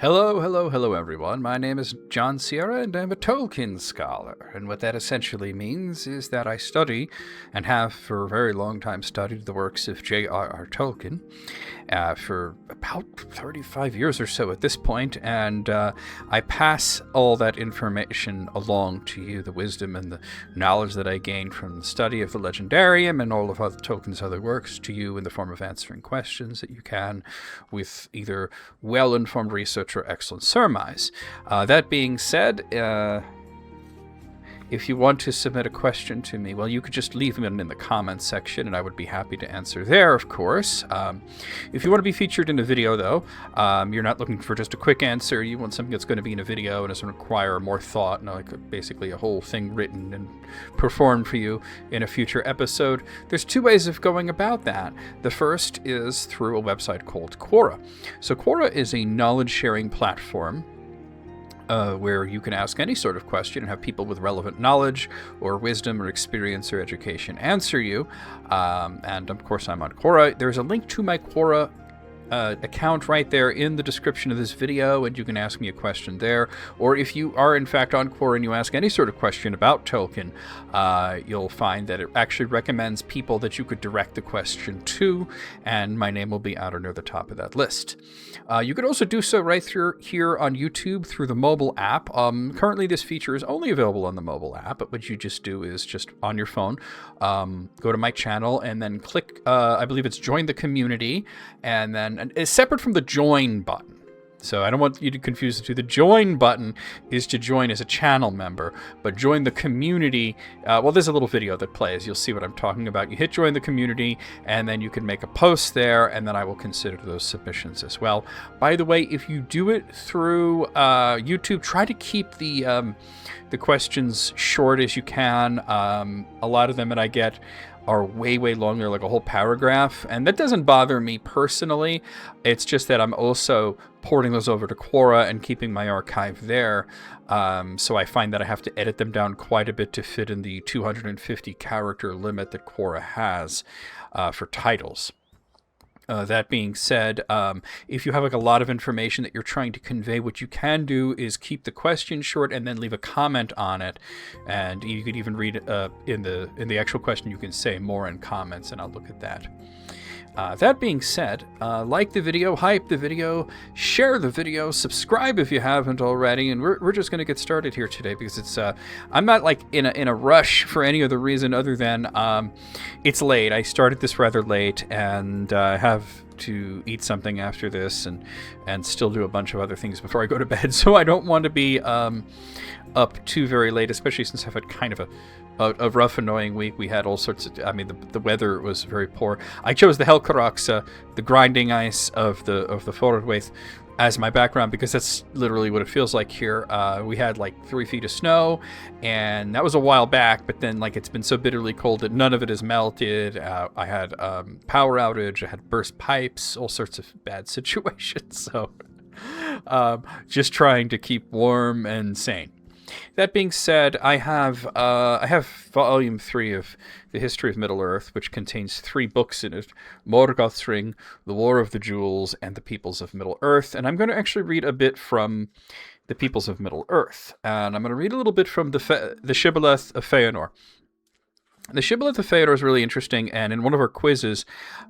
Hello, everyone. My name is John Sierra, and I'm a Tolkien scholar. And what that essentially means is that I study, and have for a very long time studied, the works of J.R.R. Tolkien for about 35 years or so at this point, and I pass all that information along to you, the wisdom and the knowledge that I gained from the study of the Legendarium and all of Tolkien's other works to you in the form of answering questions that you can with either well-informed research or excellent surmise. That being said, if you want to submit a question to me, well, you could just leave them in the comments section, and I would be happy to answer there, of course. If you want to be featured in a video, though, you're not looking for just a quick answer. You want something that's going to be in a video and doesn't require more thought, and like basically a whole thing written and performed for you in a future episode. There's two ways of going about that. The first is through a website called Quora. So Quora is a knowledge-sharing platform where you can ask any sort of question and have people with relevant knowledge or wisdom or experience or education answer you. And of course, I'm on Quora. There's a link to my Quora account right there in the description of this video, and you can ask me a question there. Or if you are in fact on Quora and you ask any sort of question about Tolkien, you'll find that it actually recommends people that you could direct the question to, and my name will be out or near the top of that list. You could also do so right through here on YouTube through the mobile app. Currently this feature is only available on the mobile app, but what you just do is just on your phone, go to my channel and then click, I believe it's join the community, and it's separate from the join button. So I don't want you to confuse the two. The join button is to join as a channel member, but join the community, well, there's a little video that plays. You'll see what I'm talking about. You hit join the community, and then you can make a post there, and then I will consider those submissions as well. By the way, if you do it through YouTube, try to keep the questions short as you can. A lot of them that I get are way long. They're like a whole paragraph, and that doesn't bother me personally. It's just that I'm also porting those over to Quora and keeping my archive there. So I find that I have to edit them down quite a bit to fit in the 250 character limit that Quora has for titles. That being said, if you have like a lot of information that you're trying to convey, what you can do is keep the question short and then leave a comment on it. And you could even read in the actual question, you can say more in comments, and I'll look at that. That being said, like the video, hype the video, share the video, subscribe if you haven't already, and we're just going to get started here today because it's I'm not like in a rush for any other reason other than it's late. I started this rather late, and I have to eat something after this and still do a bunch of other things before I go to bed, so I don't want to be up too very late, especially since I've had kind of a rough, annoying week. We had all sorts of, I mean, the weather was very poor. I chose the Helcaraxa, the grinding ice of the Forthwaith, as my background because that's literally what it feels like here. We had like 3 feet of snow, and that was a while back, but then like it's been so bitterly cold that none of it has melted. I had power outage, I had burst pipes, all sorts of bad situations. So just trying to keep warm and sane. That being said, I have Volume 3 of The History of Middle-earth, which contains 3 books in it: Morgoth's Ring, The War of the Jewels, and The Peoples of Middle-earth. And I'm going to actually read a bit from The Peoples of Middle-earth. And I'm going to read a little bit from the Shibboleth of Feanor. The Shibboleth of Feanor is really interesting, and in one of our quizzes,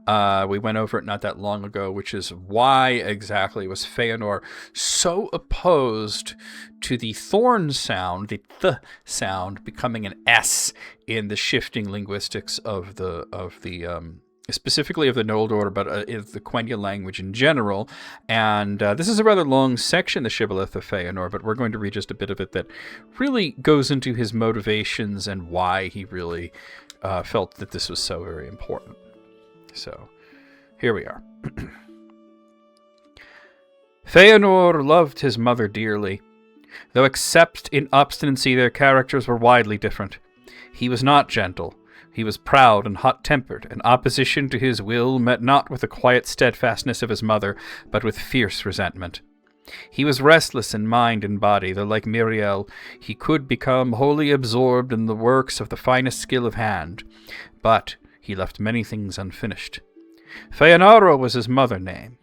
we went over it not that long ago, which is why exactly was Feanor so opposed to the thorn sound, the th sound, becoming an S in the shifting linguistics of the specifically of the Noldor, but the Quenya language in general. And this is a rather long section, the Shibboleth of Feanor, but we're going to read just a bit of it that really goes into his motivations and why he really felt that this was so very important. So, here we are. Feanor loved his mother dearly, though except in obstinacy their characters were widely different. He was not gentle. He was proud and hot-tempered, and opposition to his will met not with the quiet steadfastness of his mother, but with fierce resentment. He was restless in mind and body, though like Miriel, he could become wholly absorbed in the works of the finest skill of hand, but he left many things unfinished. Feanora was his mother name.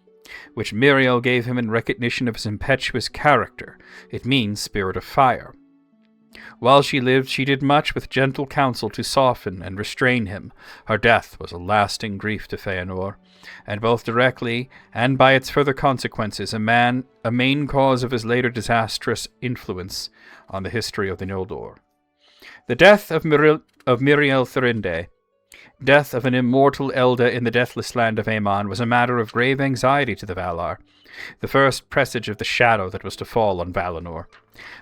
which Miriel gave him in recognition of his impetuous character. It means spirit of fire. While she lived, she did much with gentle counsel to soften and restrain him. Her death was a lasting grief to Feanor, and both directly and by its further consequences a main cause of his later disastrous influence on the history of the Noldor. The death of Miriel Thorinde, death of an immortal elder in the deathless land of Aemon, was a matter of grave anxiety to the Valar, the first presage of the shadow that was to fall on Valinor.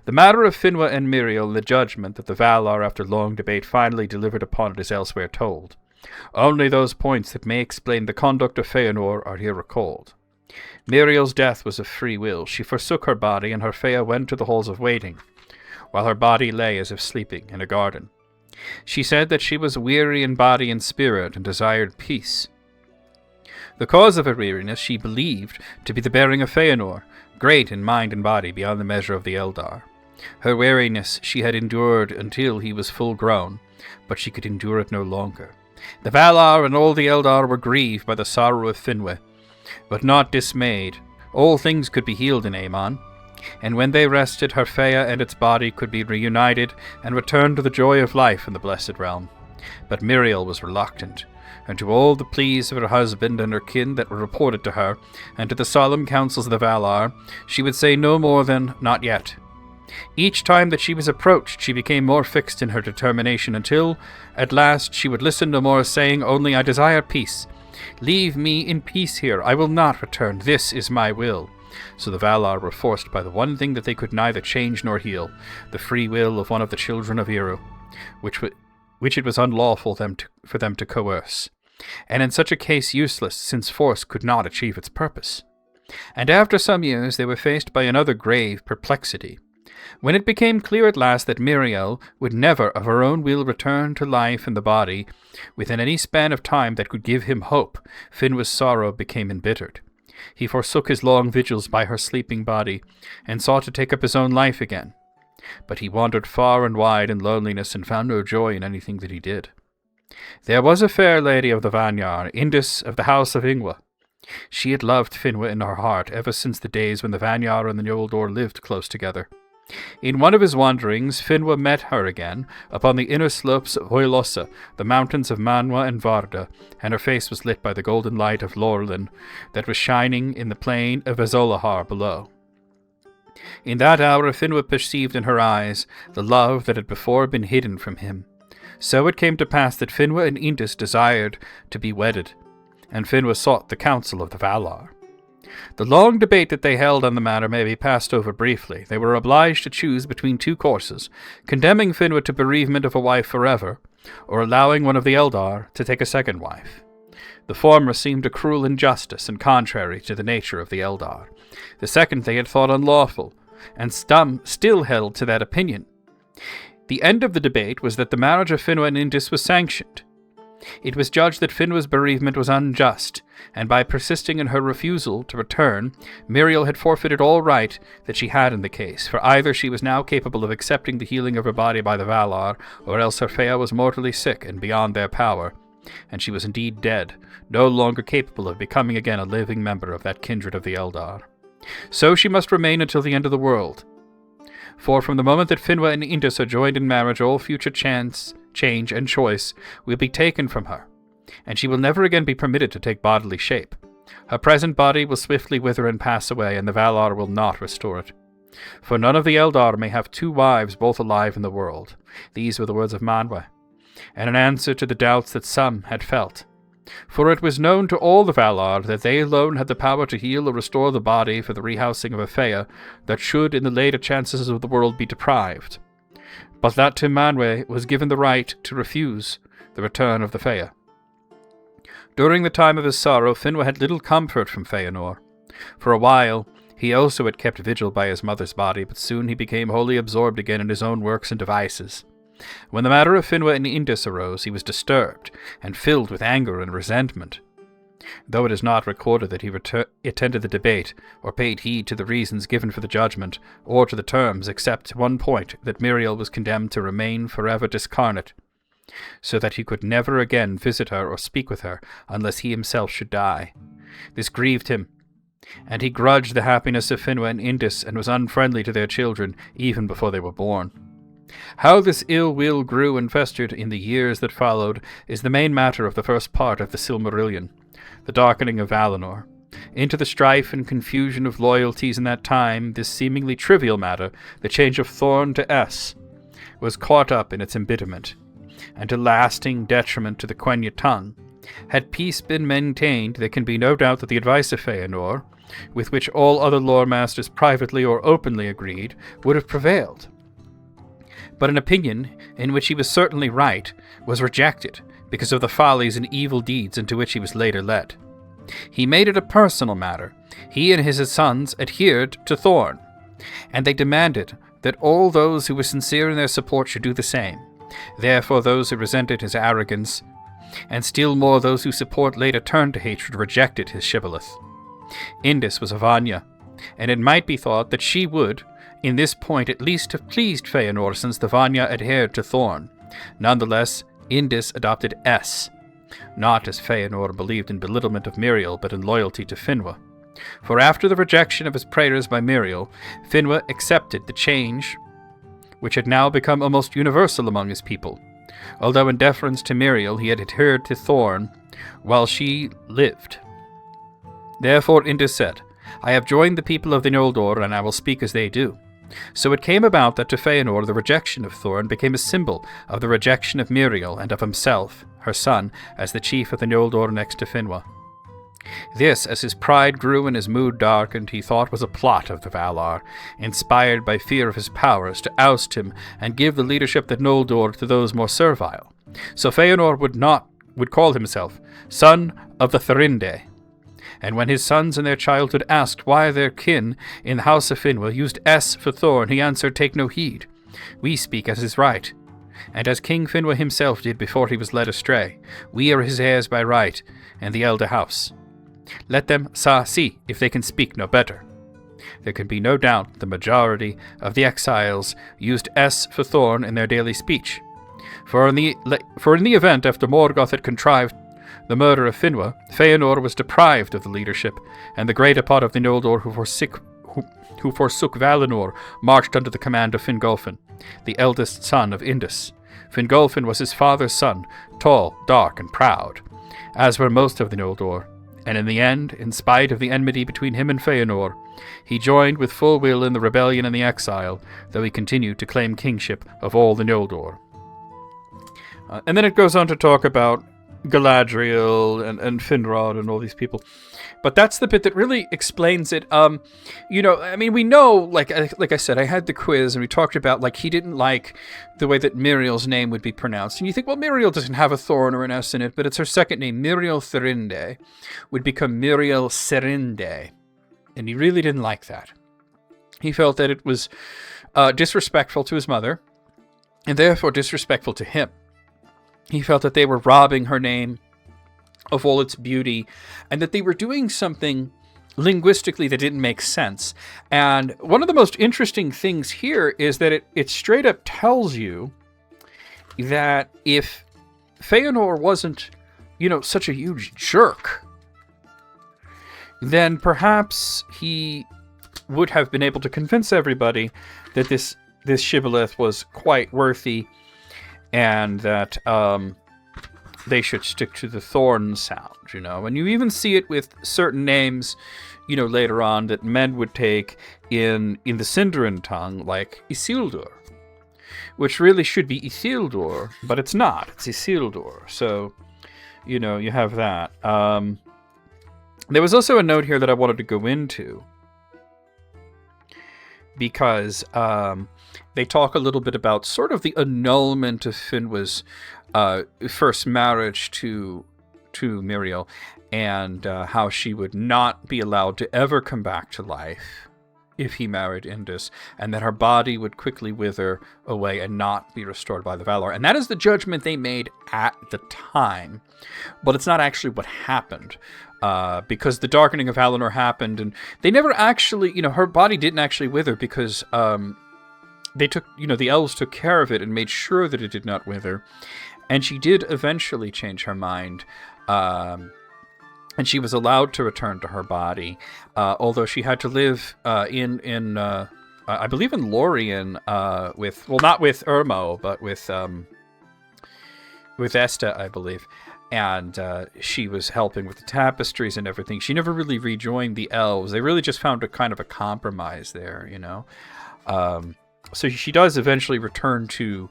The matter of Finwë and Miriel and the judgment that the Valar, after long debate, finally delivered upon it is elsewhere told. Only those points that may explain the conduct of Feanor are here recalled. Miriel's death was of free will. She forsook her body, and her Fea went to the halls of waiting, while her body lay as if sleeping in a garden. She said that she was weary in body and spirit, and desired peace. The cause of her weariness she believed to be the bearing of Feanor, great in mind and body beyond the measure of the Eldar. Her weariness she had endured until he was full grown, but she could endure it no longer. The Valar and all the Eldar were grieved by the sorrow of Finwë, but not dismayed. All things could be healed in Aemon, and when they rested, her Fea and its body could be reunited and return to the joy of life in the Blessed Realm. But Miriel was reluctant, and to all the pleas of her husband and her kin that were reported to her, and to the solemn counsels of the Valar, she would say no more than, "Not yet." Each time that she was approached, she became more fixed in her determination, until, at last, she would listen no more, saying only, "I desire peace. Leave me in peace here. I will not return. This is my will." So the Valar were forced by the one thing that they could neither change nor heal, the free will of one of the children of Eru, which it was unlawful for them to coerce, and in such a case useless, since force could not achieve its purpose. And after some years they were faced by another grave perplexity. When it became clear at last that Miriel would never of her own will return to life in the body within any span of time that could give him hope, Finwë's sorrow became embittered. He forsook his long vigils by her sleeping body, and sought to take up his own life again. But he wandered far and wide in loneliness, and found no joy in anything that he did. There was a fair lady of the Vanyar, Indis of the house of Ingwa. She had loved Finwë in her heart ever since the days when the Vanyar and the Noldor lived close together. In one of his wanderings, Finwë met her again upon the inner slopes of Oilossa, the mountains of Manwë and Varda, and her face was lit by the golden light of Lorlin that was shining in the plain of Azolahar below. In that hour Finwë perceived in her eyes the love that had before been hidden from him. So it came to pass that Finwë and Indis desired to be wedded, and Finwë sought the counsel of the Valar. The long debate that they held on the matter may be passed over briefly. They were obliged to choose between two courses, condemning Finwë to bereavement of a wife forever, or allowing one of the Eldar to take a second wife. The former seemed a cruel injustice and contrary to the nature of the Eldar. The second they had thought unlawful, and still held to that opinion. The end of the debate was that the marriage of Finwë and Indis was sanctioned. It was judged that Finwë's bereavement was unjust, and by persisting in her refusal to return, Miriel had forfeited all right that she had in the case, for either she was now capable of accepting the healing of her body by the Valar, or else her Fea was mortally sick and beyond their power, and she was indeed dead, no longer capable of becoming again a living member of that kindred of the Eldar. So she must remain until the end of the world. For from the moment that Finwë and Indis are joined in marriage, all future change, and choice will be taken from her, and she will never again be permitted to take bodily shape. Her present body will swiftly wither and pass away, and the Valar will not restore it. For none of the Eldar may have two wives both alive in the world. These were the words of Manwë, and an answer to the doubts that some had felt. For it was known to all the Valar that they alone had the power to heal or restore the body for the rehousing of a Fea that should in the later chances of the world be deprived, but that to Manwë was given the right to refuse the return of the Fea. During the time of his sorrow, Finwë had little comfort from Feanor. For a while, he also had kept vigil by his mother's body, but soon he became wholly absorbed again in his own works and devices. When the matter of Finwë and Indis arose, he was disturbed and filled with anger and resentment. Though it is not recorded that he attended the debate, or paid heed to the reasons given for the judgment, or to the terms, except one point, that Miriel was condemned to remain forever discarnate, so that he could never again visit her or speak with her, unless he himself should die. This grieved him, and he grudged the happiness of Finwë and Indis and was unfriendly to their children even before they were born. How this ill will grew and festered in the years that followed is the main matter of the first part of the Silmarillion, the darkening of Valinor. Into the strife and confusion of loyalties in that time, this seemingly trivial matter, the change of Thorn to S, was caught up in its embitterment, and to lasting detriment to the Quenya tongue. Had peace been maintained, there can be no doubt that the advice of Feanor, with which all other lore masters privately or openly agreed, would have prevailed. But an opinion, in which he was certainly right, was rejected because of the follies and evil deeds into which he was later led. He made it a personal matter. He and his sons adhered to Thorn, and they demanded that all those who were sincere in their support should do the same. Therefore those who resented his arrogance, and still more those whose support later turned to hatred, rejected his shibboleth. Indis was a Vanya, and it might be thought that she would, in this point at least, have pleased Feanor since the Vanya adhered to Thorn. Nonetheless, Indis adopted S, not as Feanor believed in belittlement of Miriel, but in loyalty to Finwë. For after the rejection of his prayers by Miriel, Finwë accepted the change which had now become almost universal among his people. Although in deference to Miriel he had adhered to Thorn while she lived. Therefore Indis said, I have joined the people of the Noldor, and I will speak as they do. So it came about that to Feanor the rejection of Thorn became a symbol of the rejection of Miriel and of himself, her son, as the chief of the Noldor next to Finwë. This, as his pride grew and his mood darkened, he thought was a plot of the Valar, inspired by fear of his powers, to oust him and give the leadership of Noldor to those more servile. So Feanor would call himself son of the Thorinde. And when his sons in their childhood asked why their kin in the house of Finwë used S for Thorn, he answered, Take no heed. We speak as is right. And as King Finwë himself did before he was led astray, we are his heirs by right, and the elder house. Let them see if they can speak no better. There can be no doubt the majority of the exiles used S for Thorn in their daily speech. For in the event after Morgoth had contrived the murder of Finwë, Feanor was deprived of the leadership, and the greater part of the Noldor who forsook Valinor marched under the command of Fingolfin, the eldest son of Indis. Fingolfin was his father's son, tall, dark, and proud, as were most of the Noldor, and in the end, in spite of the enmity between him and Feanor, he joined with full will in the rebellion and the exile, though he continued to claim kingship of all the Noldor. And then it goes on to talk about Galadriel and Finrod and all these people. But that's the bit that really explains it. We know, like I said, I had the quiz and we talked about, he didn't like the way that Miriel's name would be pronounced. And you think, well, Miriel doesn't have a Thorn or an S in it, but it's her second name. Miriel Thorinde would become Miriel Serinde. And he really didn't like that. He felt that it was disrespectful to his mother, and therefore disrespectful to him. He felt that they were robbing her name of all its beauty, and that they were doing something linguistically that didn't make sense. And one of the most interesting things here is that it straight up tells you that if Feanor wasn't, such a huge jerk, then perhaps he would have been able to convince everybody that this shibboleth was quite worthy, and that they should stick to the Thorn sound, And you even see it with certain names, later on that men would take in the Sindarin tongue, like Isildur, which really should be Isildur, but it's not. It's Isildur. So, you have that. There was also a note here that I wanted to go into, because they talk a little bit about sort of the annulment of Finwë's first marriage to Miriel, and how she would not be allowed to ever come back to life if he married Indis, and that her body would quickly wither away and not be restored by the Valar. And that is the judgment they made at the time, but it's not actually what happened. Because the darkening of Valinor happened, and they never actually, her body didn't actually wither, because they took, the elves took care of it and made sure that it did not wither. And she did eventually change her mind and she was allowed to return to her body, although she had to live in I believe in Lorien with, well, not with Irmo, but with Esta, I believe. And she was helping with the tapestries and everything. She never really rejoined the elves. They really just found a kind of a compromise there, you know. So she does eventually return to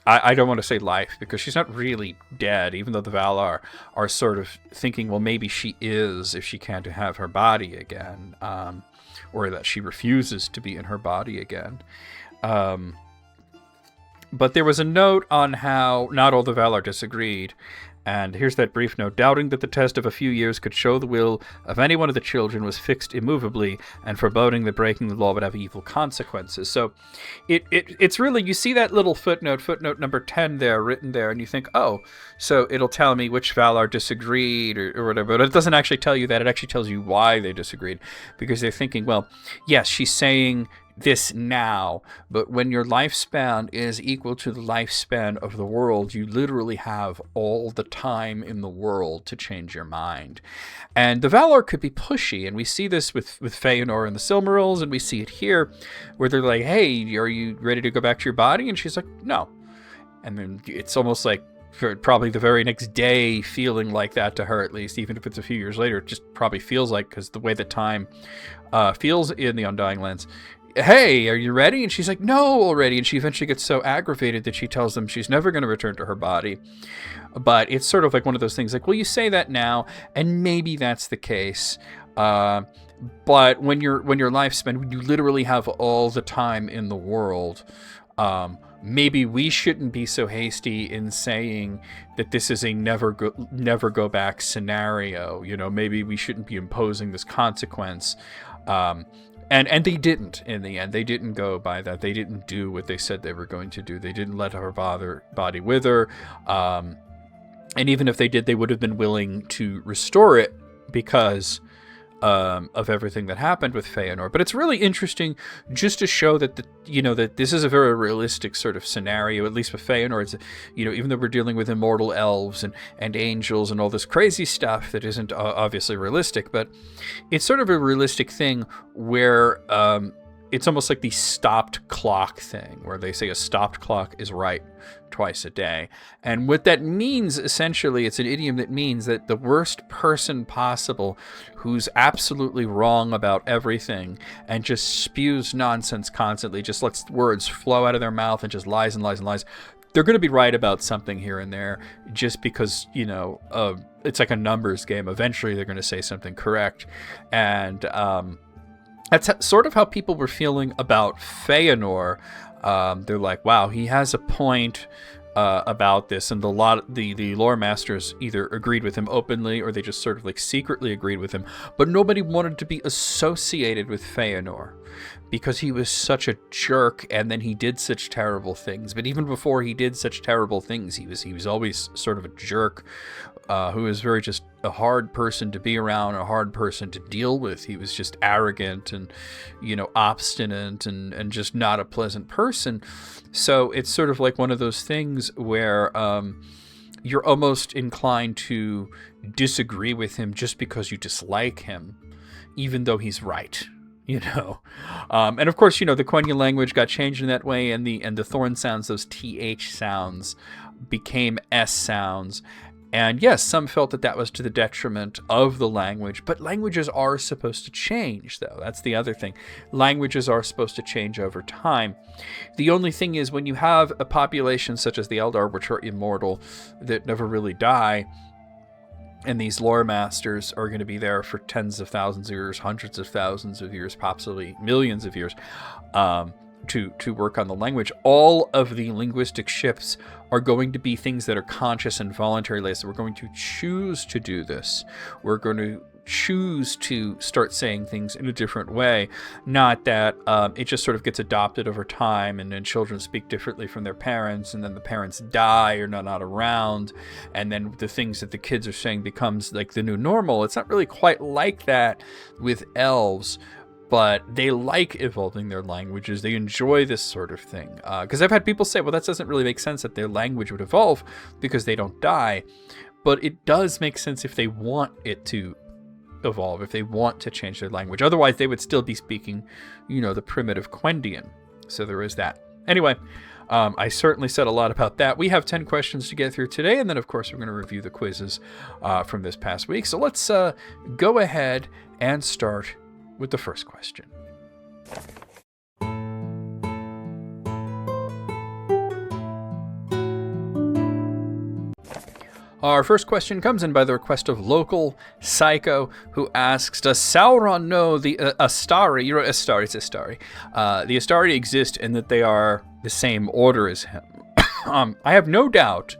I don't want to say life, because she's not really dead, even though the Valar are sort of thinking, well, maybe she is if she can't have her body again, or that she refuses to be in her body again. But there was a note on how not all the Valar disagreed. And here's that brief note. Doubting that the test of a few years could show the will of any one of the children was fixed immovably, and foreboding that breaking the law would have evil consequences. So it's really, you see that little footnote number 10 there, written there, and you think, oh, so it'll tell me which Valar disagreed or whatever. But it doesn't actually tell you that. It actually tells you why they disagreed. Because they're thinking, well, yes, she's saying this now, but when your lifespan is equal to the lifespan of the world, you literally have all the time in the world to change your mind. And the Valar could be pushy, and we see this with Feanor and the Silmarils, and we see it here, where they're like, hey, are you ready to go back to your body? And she's like, no. And then it's almost like probably the very next day feeling like that to her, at least, even if it's a few years later. It just probably feels like, because the way that time feels in the Undying Lands, hey, are you ready? And she's like, no, already. And she eventually gets so aggravated that she tells them she's never going to return to her body. But it's sort of like one of those things like, well, you say that now, and maybe that's the case. But when your lifespan, when you literally have all the time in the world, maybe we shouldn't be so hasty in saying that this is a never go back scenario. You know, maybe we shouldn't be imposing this consequence. And they didn't in the end. They didn't go by that. They didn't do what they said they were going to do. They didn't let her body wither. And even if they did, they would have been willing to restore it because of everything that happened with Feanor. But it's really interesting just to show that that this is a very realistic sort of scenario, at least with Feanor. It's, even though we're dealing with immortal elves and angels and all this crazy stuff that isn't obviously realistic, but it's sort of a realistic thing where it's almost like the stopped clock thing, where they say a stopped clock is right twice a day. And what that means, essentially, it's an idiom that means that the worst person possible who's absolutely wrong about everything and just spews nonsense constantly, just lets words flow out of their mouth and just lies and lies and lies, they're going to be right about something here and there just because, it's like a numbers game. Eventually they're going to say something correct. And that's sort of how people were feeling about Feanor. They're like, wow, he has a point about this, and the lore masters either agreed with him openly or they just sort of like secretly agreed with him, but nobody wanted to be associated with Feanor because he was such a jerk, and then he did such terrible things. But even before he did such terrible things, he was always sort of a jerk who was very just a hard person to be around, a hard person to deal with. He was just arrogant and, obstinate and just not a pleasant person. So it's sort of like one of those things where you're almost inclined to disagree with him just because you dislike him, even though he's right. And of course, the Quenya language got changed in that way, and the thorn sounds, those TH sounds, became S sounds. And yes, some felt that was to the detriment of the language, but languages are supposed to change, though. That's the other thing. Languages are supposed to change over time. The only thing is, when you have a population such as the Eldar, which are immortal, that never really die, and these lore masters are going to be there for tens of thousands of years, hundreds of thousands of years, possibly millions of years, to work on the language, all of the linguistic shifts are going to be things that are conscious and voluntary. So we're going to choose to do this. We're going to choose to start saying things in a different way, not that it just sort of gets adopted over time, and then children speak differently from their parents, and then the parents die or not around, and then the things that the kids are saying becomes like the new normal. It's not really quite like that with elves, but they like evolving their languages. They enjoy this sort of thing. Because I've had people say, well, that doesn't really make sense that their language would evolve because they don't die. but it does make sense if they want it to evolve, if they want to change their language. Otherwise, they would still be speaking, the primitive Quendian. So there is that. Anyway, I certainly said a lot about that. We have 10 questions to get through today, and then, of course, we're going to review the quizzes from this past week. So let's go ahead and start with the first question. Our first question comes in by the request of Local Psycho, who asks, does Sauron know the Istari? You wrote Istari, it's Istari. The Istari exist and that they are the same order as him. I have no doubt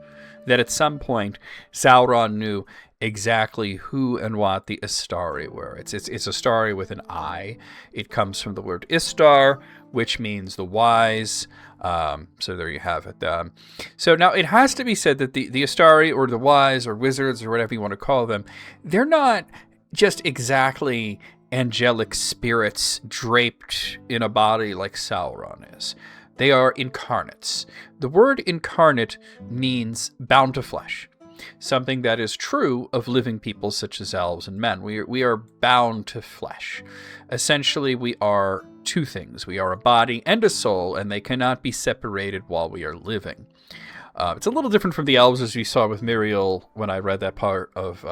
that at some point Sauron knew exactly who and what the Istari were. It's Istari with an I. It comes from the word Istar, which means the wise. So there you have it. So now it has to be said that the Istari, or the wise, or wizards, or whatever you want to call them, they're not just exactly angelic spirits draped in a body like Sauron is. They are incarnates. The word incarnate means bound to flesh. Something that is true of living people such as elves and men. We are bound to flesh. Essentially, we are two things. We are a body and a soul, and they cannot be separated while we are living. It's a little different from the elves, as we saw with Miriel when I read that part of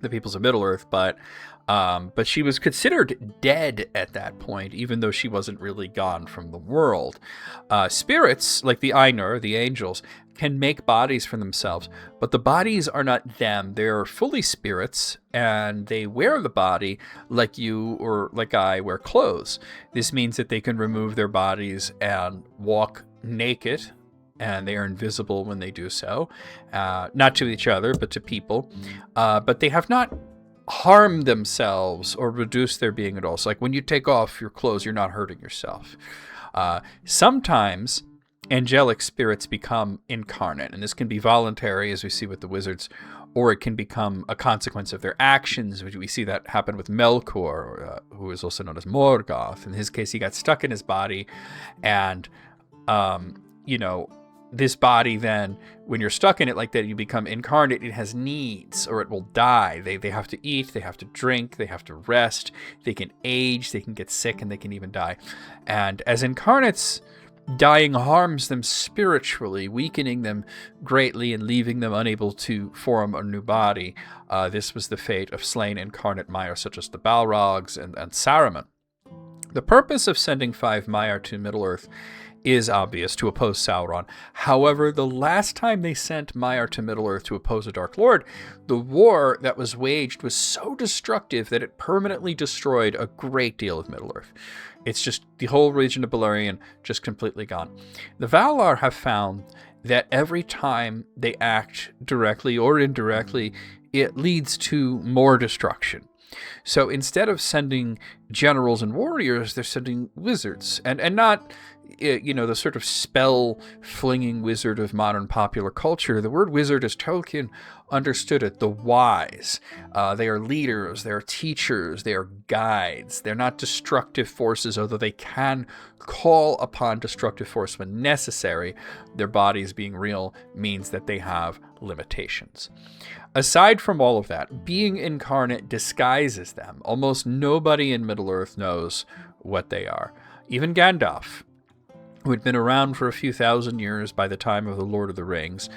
the Peoples of Middle-earth, but she was considered dead at that point, even though she wasn't really gone from the world. Spirits, like the Ainur, the angels, can make bodies for themselves, but the bodies are not them. They're fully spirits, and they wear the body like you or like I wear clothes. This means that they can remove their bodies and walk naked, and they are invisible when they do so, not to each other, but to people. But they have not harmed themselves or reduced their being at all. So like when you take off your clothes, you're not hurting yourself. Sometimes angelic spirits become incarnate, and this can be voluntary, as we see with the wizards, or it can become a consequence of their actions. We see that happen with Melkor, who is also known as Morgoth. In his case, he got stuck in his body, and this body then, when you're stuck in it like that, you become incarnate. It has needs, or it will die. They have to eat, they have to drink, they have to rest, they can age, they can get sick, and they can even die. And as incarnates, dying harms them spiritually, weakening them greatly and leaving them unable to form a new body. This was the fate of slain incarnate Maiar, such as the Balrogs and Saruman. The purpose of sending 5 Maiar to Middle-earth is obvious, to oppose Sauron. However, the last time they sent Maiar to Middle-earth to oppose a Dark Lord, the war that was waged was so destructive that it permanently destroyed a great deal of Middle-earth. It's just the whole region of Beleriand just completely gone. The Valar have found that every time they act directly or indirectly, it leads to more destruction. So instead of sending generals and warriors, they're sending wizards, and not the sort of spell-flinging wizard of modern popular culture. The word wizard, as Tolkien understood it, the wise. They are leaders, they are teachers, they are guides. They're not destructive forces, although they can call upon destructive force when necessary. Their bodies being real means that they have limitations. Aside from all of that, being incarnate disguises them. Almost nobody in Middle-earth knows what they are. Even Gandalf, who had been around for a few thousand years by the time of the Lord of the Rings,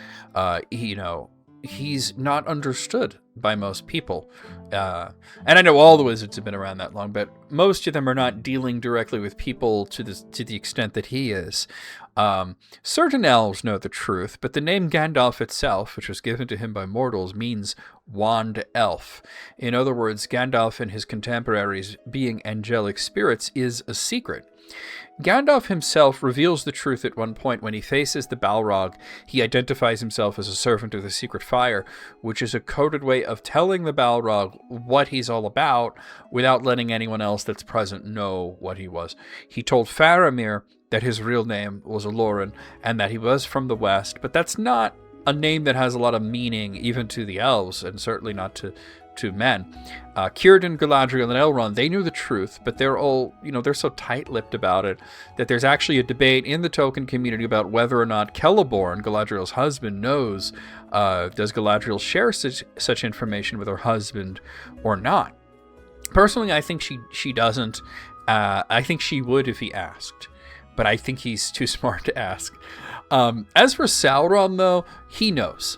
he's not understood by most people. And I know all the wizards have been around that long, but most of them are not dealing directly with people to the extent that he is. Certain elves know the truth, but the name Gandalf itself, which was given to him by mortals, means wand elf. In other words, Gandalf and his contemporaries being angelic spirits is a secret. Gandalf himself reveals the truth at one point when he faces the Balrog. He identifies himself as a servant of the Secret Fire, which is a coded way of telling the Balrog what he's all about without letting anyone else that's present know what he was. He told Faramir that his real name was Aloran and that he was from the West, but that's not a name that has a lot of meaning even to the elves, and certainly not to men. Círdan, Galadriel, and Elrond, they knew the truth, but they're all, they're so tight-lipped about it that there's actually a debate in the Tolkien community about whether or not Celeborn, Galadriel's husband, knows. Does Galadriel share such information with her husband or not? Personally, I think she doesn't. I think she would if he asked, but I think he's too smart to ask. As for Sauron, though, he knows.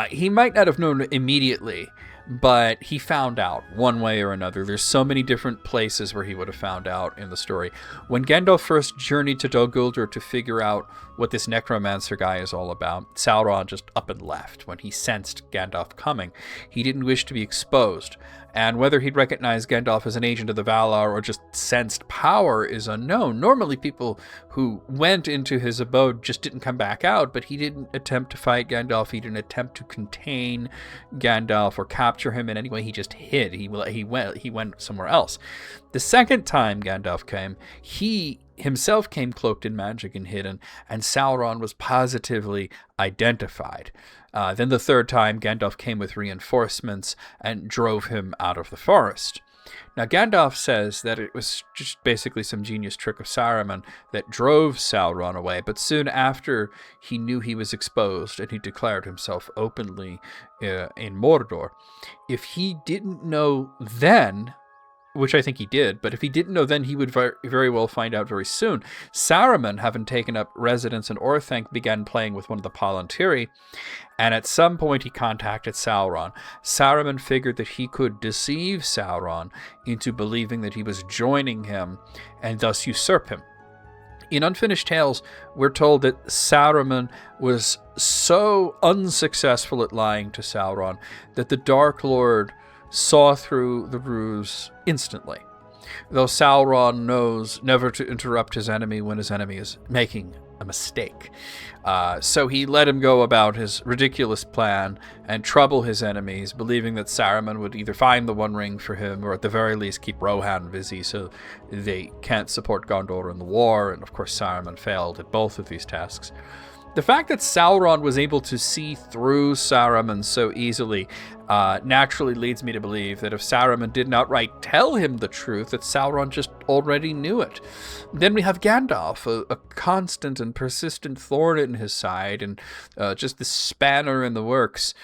He might not have known immediately, but he found out one way or another. There's so many different places where he would have found out in the story. When Gandalf first journeyed to Dol Guldur to figure out what this necromancer guy is all about, Sauron just up and left when he sensed Gandalf coming. He didn't wish to be exposed, and whether he'd recognize Gandalf as an agent of the Valar or just sensed power is unknown. Normally people who went into his abode just didn't come back out, but he didn't attempt to fight Gandalf. He didn't attempt to contain Gandalf or capture him in any way. He just hid. He went somewhere else. The second time Gandalf came, he himself came cloaked in magic and hidden, and Sauron was positively identified. Then the third time, Gandalf came with reinforcements and drove him out of the forest. Now, Gandalf says that it was just basically some genius trick of Saruman that drove Sauron away, but soon after he knew he was exposed and he declared himself openly in Mordor. If he didn't know then, which I think he did, but if he didn't know then, he would very well find out very soon. Saruman, having taken up residence in Orthanc, began playing with one of the Palantiri, and at some point he contacted Sauron. Saruman figured that he could deceive Sauron into believing that he was joining him and thus usurp him. In Unfinished Tales, we're told that Saruman was so unsuccessful at lying to Sauron that the Dark Lord saw through the ruse instantly, though Sauron knows never to interrupt his enemy when his enemy is making a mistake. So he let him go about his ridiculous plan and trouble his enemies, believing that Saruman would either find the One Ring for him or at the very least keep Rohan busy so they can't support Gondor in the war, and of course Saruman failed at both of these tasks. The fact that Sauron was able to see through Saruman so easily naturally leads me to believe that if Saruman didn't outright tell him the truth, that Sauron just already knew it. Then we have Gandalf, a constant and persistent thorn in his side, and just this spanner in the works.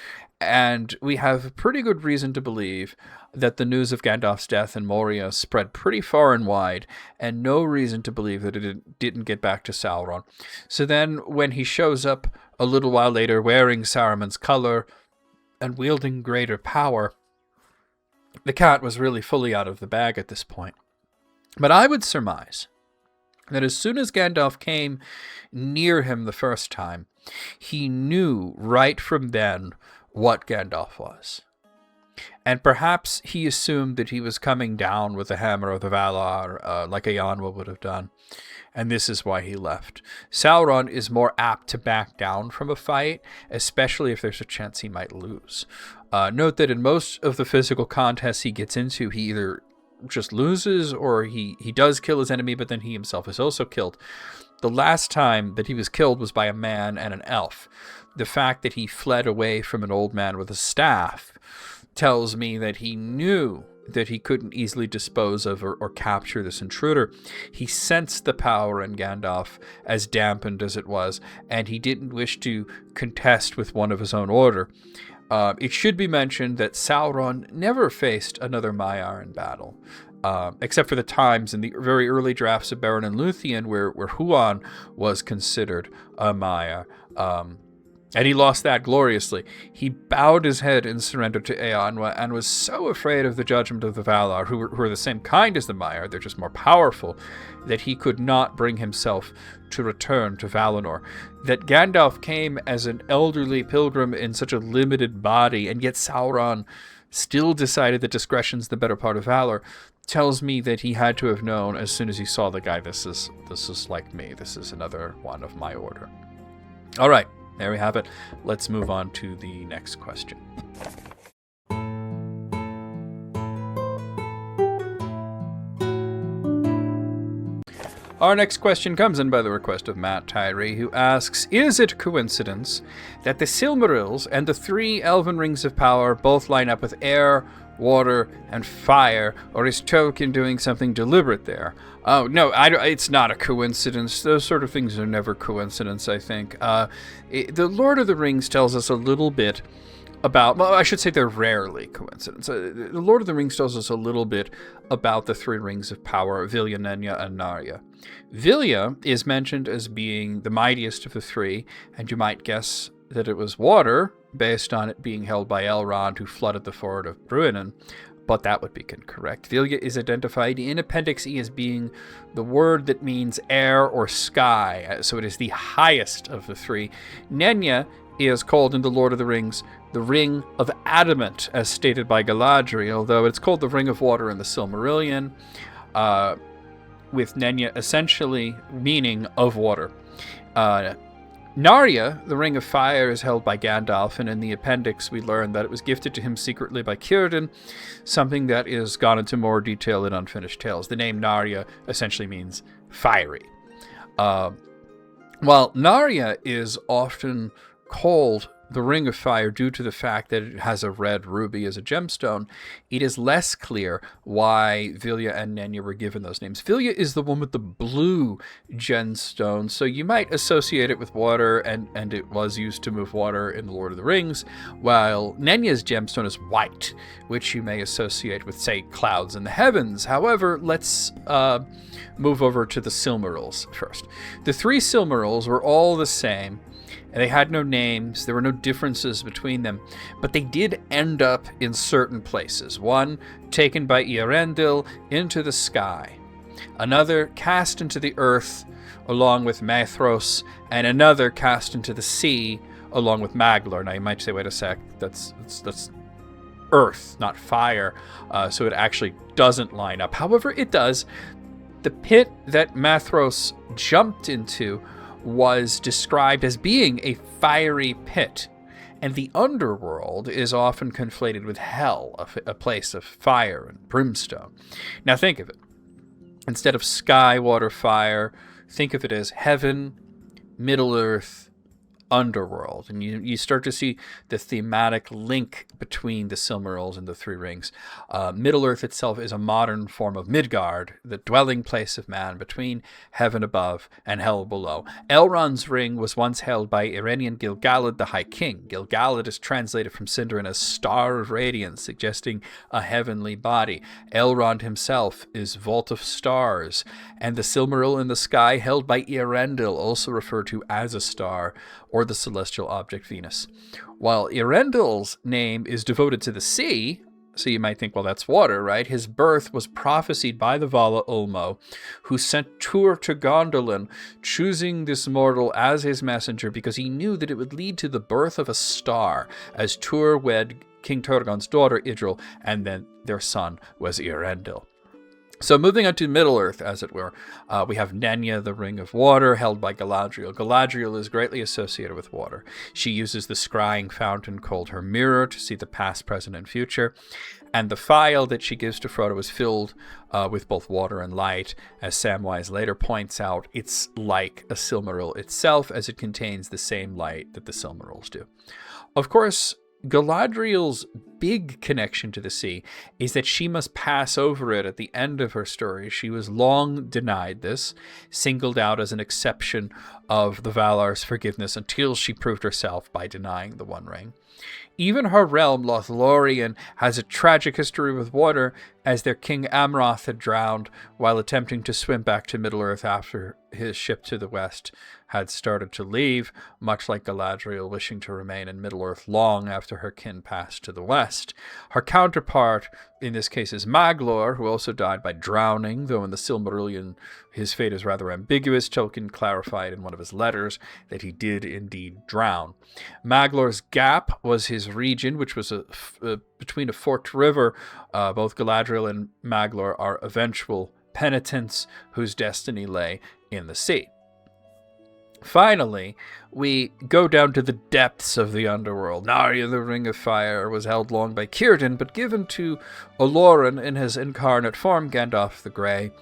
And we have pretty good reason to believe that the news of Gandalf's death in Moria spread pretty far and wide, and no reason to believe that it didn't get back to Sauron. So then, when he shows up a little while later wearing Saruman's color and wielding greater power, the cat was really fully out of the bag at this point. But I would surmise that as soon as Gandalf came near him the first time, he knew right from then what Gandalf was. And perhaps he assumed that he was coming down with the hammer of the Valar, like Eyanwa would have done. And this is why he left. Sauron is more apt to back down from a fight, especially if there's a chance he might lose. Note that in most of the physical contests he gets into, he either just loses or he does kill his enemy, but then he himself is also killed. The last time that he was killed was by a man and an elf. The fact that he fled away from an old man with a staff tells me that he knew that he couldn't easily dispose of or capture this intruder. He sensed the power in Gandalf, as dampened as it was, and he didn't wish to contest with one of his own order. It should be mentioned that Sauron never faced another Maiar in battle, except for the times in the very early drafts of Beren and Luthien where Huan was considered a Maiar. And he lost that gloriously. He bowed his head in surrender to Eyanwa and was so afraid of the judgment of the Valar, who are the same kind as the Maiar, they're just more powerful, that he could not bring himself to return to Valinor. That Gandalf came as an elderly pilgrim in such a limited body, and yet Sauron still decided that discretion's the better part of valor, tells me that he had to have known as soon as he saw the guy, this is like me, this is another one of my order. All right. There we have it. Let's move on to the next question. Our next question comes in by the request of Matt Tyree, who asks, is it coincidence that the Silmarils and the 3 elven rings of power both line up with air, water, and fire, or is Tolkien doing something deliberate there? Oh, no, it's not a coincidence. Those sort of things are never coincidence, I think. The Lord of the Rings tells us a little bit about, well, I should say they're rarely coincidence. The Lord of the Rings tells us a little bit about the 3 rings of power, Vilya, Nenya, and Narya. Vilya is mentioned as being the mightiest of the 3, and you might guess that it was water, based on it being held by Elrond, who flooded the ford of Bruinen, but that would be incorrect. Vilya is identified in Appendix E as being the word that means air or sky, so it is the highest of the 3. Nenya is called in the Lord of the Rings the Ring of Adamant, as stated by Galadriel, although it's called the Ring of Water in the Silmarillion, with Nenya essentially meaning of water. Narya, the Ring of Fire, is held by Gandalf, and in the appendix we learn that it was gifted to him secretly by Círdan, something that is gone into more detail in Unfinished Tales. The name Narya essentially means fiery. While Narya is often called the Ring of Fire due to the fact that it has a red ruby as a gemstone, it is less clear why Vilya and Nenya were given those names. Vilya is the one with the blue gemstone, so you might associate it with water, and it was used to move water in The Lord of the Rings, while Nenya's gemstone is white, which you may associate with, say, clouds in the heavens. However, let's move over to the Silmarils first. The 3 Silmarils were all the same. They had no names, there were no differences between them, but they did end up in certain places. One taken by Eärendil into the sky, another cast into the earth along with Maethros, and another cast into the sea along with Maglor. Now you might say, wait a sec, that's earth, not fire, so it actually doesn't line up. However, it does. The pit that Maethros jumped into was described as being a fiery pit, and the underworld is often conflated with hell, a place of fire and brimstone. Now think of it. Instead of sky, water, fire, think of it as heaven, Middle-earth, underworld, and you start to see the thematic link between the Silmarils and the 3 rings. Middle-earth itself is a modern form of Midgard, the dwelling place of man between heaven above and hell below. Elrond's ring was once held by Irenian Gil-galad, the High King. Gil-galad is translated from Sindarin as Star of Radiance, suggesting a heavenly body. Elrond himself is Vault of Stars, and the Silmaril in the sky held by Eärendil, also referred to as a star, or the celestial object Venus. While Eärendil's name is devoted to the sea, so you might think, well, that's water, right? His birth was prophesied by the Vala Ulmo, who sent Tur to Gondolin, choosing this mortal as his messenger because he knew that it would lead to the birth of a star, as Tur wed King Turgon's daughter Idril, and then their son was Eärendil. So moving on to Middle-earth, as it were, we have Nenya, the Ring of Water, held by Galadriel. Galadriel is greatly associated with water. She uses the scrying fountain called her mirror to see the past, present, and future. And the phial that she gives to Frodo is filled with both water and light. As Samwise later points out, it's like a Silmaril itself, as it contains the same light that the Silmarils do. Of course, Galadriel's big connection to the sea is that she must pass over it at the end of her story. She was long denied this, singled out as an exception of the Valar's forgiveness until she proved herself by denying the One Ring. Even her realm, Lothlorien, has a tragic history with water, as their king Amroth had drowned while attempting to swim back to Middle-earth after his ship to the west had started to leave, much like Galadriel wishing to remain in Middle-earth long after her kin passed to the west. Her counterpart in this case is Maglor, who also died by drowning, though in the Silmarillion his fate is rather ambiguous. Tolkien clarified in one of his letters that he did indeed drown. Maglor's Gap was his region, which was between a forked river. Both Galadriel and Maglor are eventual penitents whose destiny lay in the sea. Finally, we go down to the depths of the underworld. Narya, the Ring of Fire, was held long by Círdan, but given to Olorin in his incarnate form, Gandalf the Grey.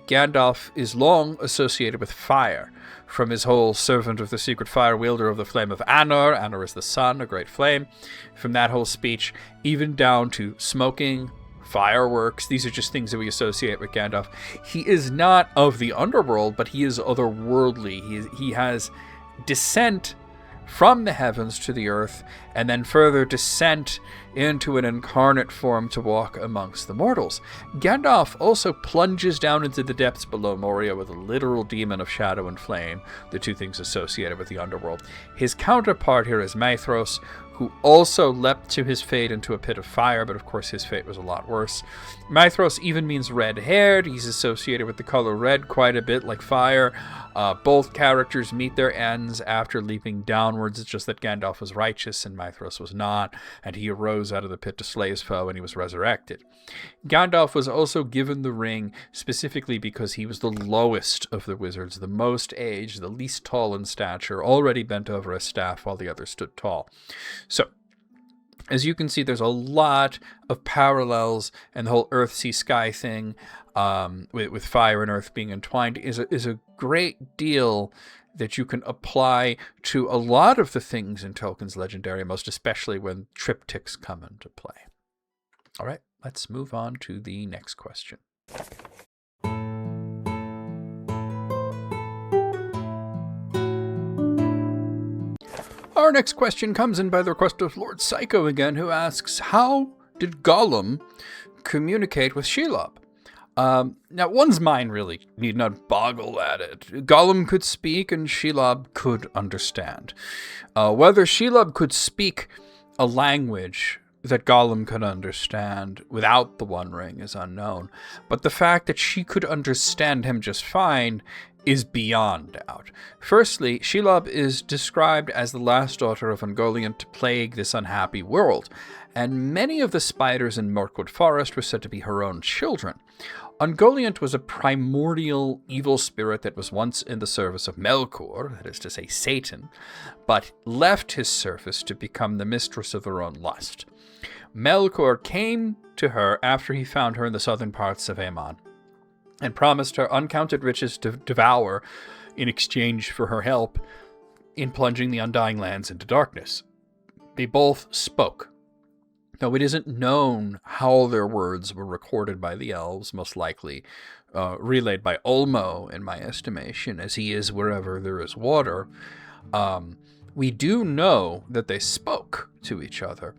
Gandalf is long associated with fire, from his whole servant of the secret fire, wielder of the flame of Anor. Anor is the sun, a great flame. From that whole speech, even down to smoking, fireworks. These are just things that we associate with Gandalf. He is not of the underworld, but he is otherworldly. He has descent from the heavens to the earth, and then further descent into an incarnate form to walk amongst the mortals. Gandalf also plunges down into the depths below Moria with a literal demon of shadow and flame, the two things associated with the underworld. His counterpart here is Maethros, who also leapt to his fate into a pit of fire, but of course his fate was a lot worse. Maethros even means red-haired. He's associated with the color red quite a bit, like fire. Both characters meet their ends after leaping downwards. It's just that Gandalf was righteous and Maethros was not, and he arose out of the pit to slay his foe, and he was resurrected. Gandalf was also given the ring specifically because he was the lowest of the wizards, the most aged, the least tall in stature, already bent over a staff while the others stood tall. So, as you can see, there's a lot of parallels, and the whole earth, sea, sky thing, with fire and earth being entwined, is a great deal that you can apply to a lot of the things in Tolkien's Legendary, most especially when triptychs come into play. All right, let's move on to the next question. Our next question comes in by the request of Lord Psycho again, who asks, how did Gollum communicate with Shelob? Now, one's mind really need not boggle at it. Gollum could speak and Shelob could understand. Whether Shelob could speak a language that Gollum could understand without the One Ring is unknown, but the fact that she could understand him just fine is beyond doubt. Firstly, Shelob is described as the last daughter of Ungoliant to plague this unhappy world, and many of the spiders in Mirkwood Forest were said to be her own children. Ungoliant was a primordial evil spirit that was once in the service of Melkor, that is to say Satan, but left his service to become the mistress of her own lust. Melkor came to her after he found her in the southern parts of Aemon, and promised her uncounted riches to devour in exchange for her help in plunging the Undying Lands into darkness. They both spoke. Though it isn't known how their words were recorded by the elves, most likely relayed by Ulmo, in my estimation, as he is wherever there is water. We do know that they spoke to each other.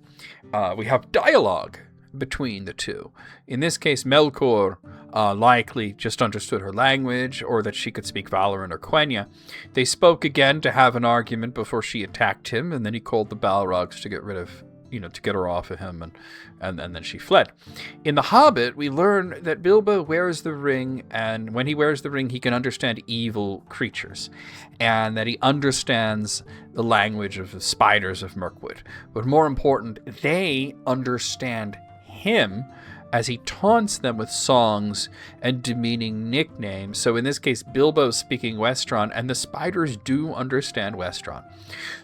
We have dialogue between the two. In this case, Melkor likely just understood her language, or that she could speak Valoran or Quenya. They spoke again to have an argument before she attacked him, and then he called the Balrogs to get rid of, to get her off of him, and then she fled. In The Hobbit, we learn that Bilbo wears the ring, and when he wears the ring, he can understand evil creatures, and that he understands the language of the spiders of Mirkwood. But more important, they understand him as he taunts them with songs and demeaning nicknames. So in this case, Bilbo's speaking Westron, and the spiders do understand Westron.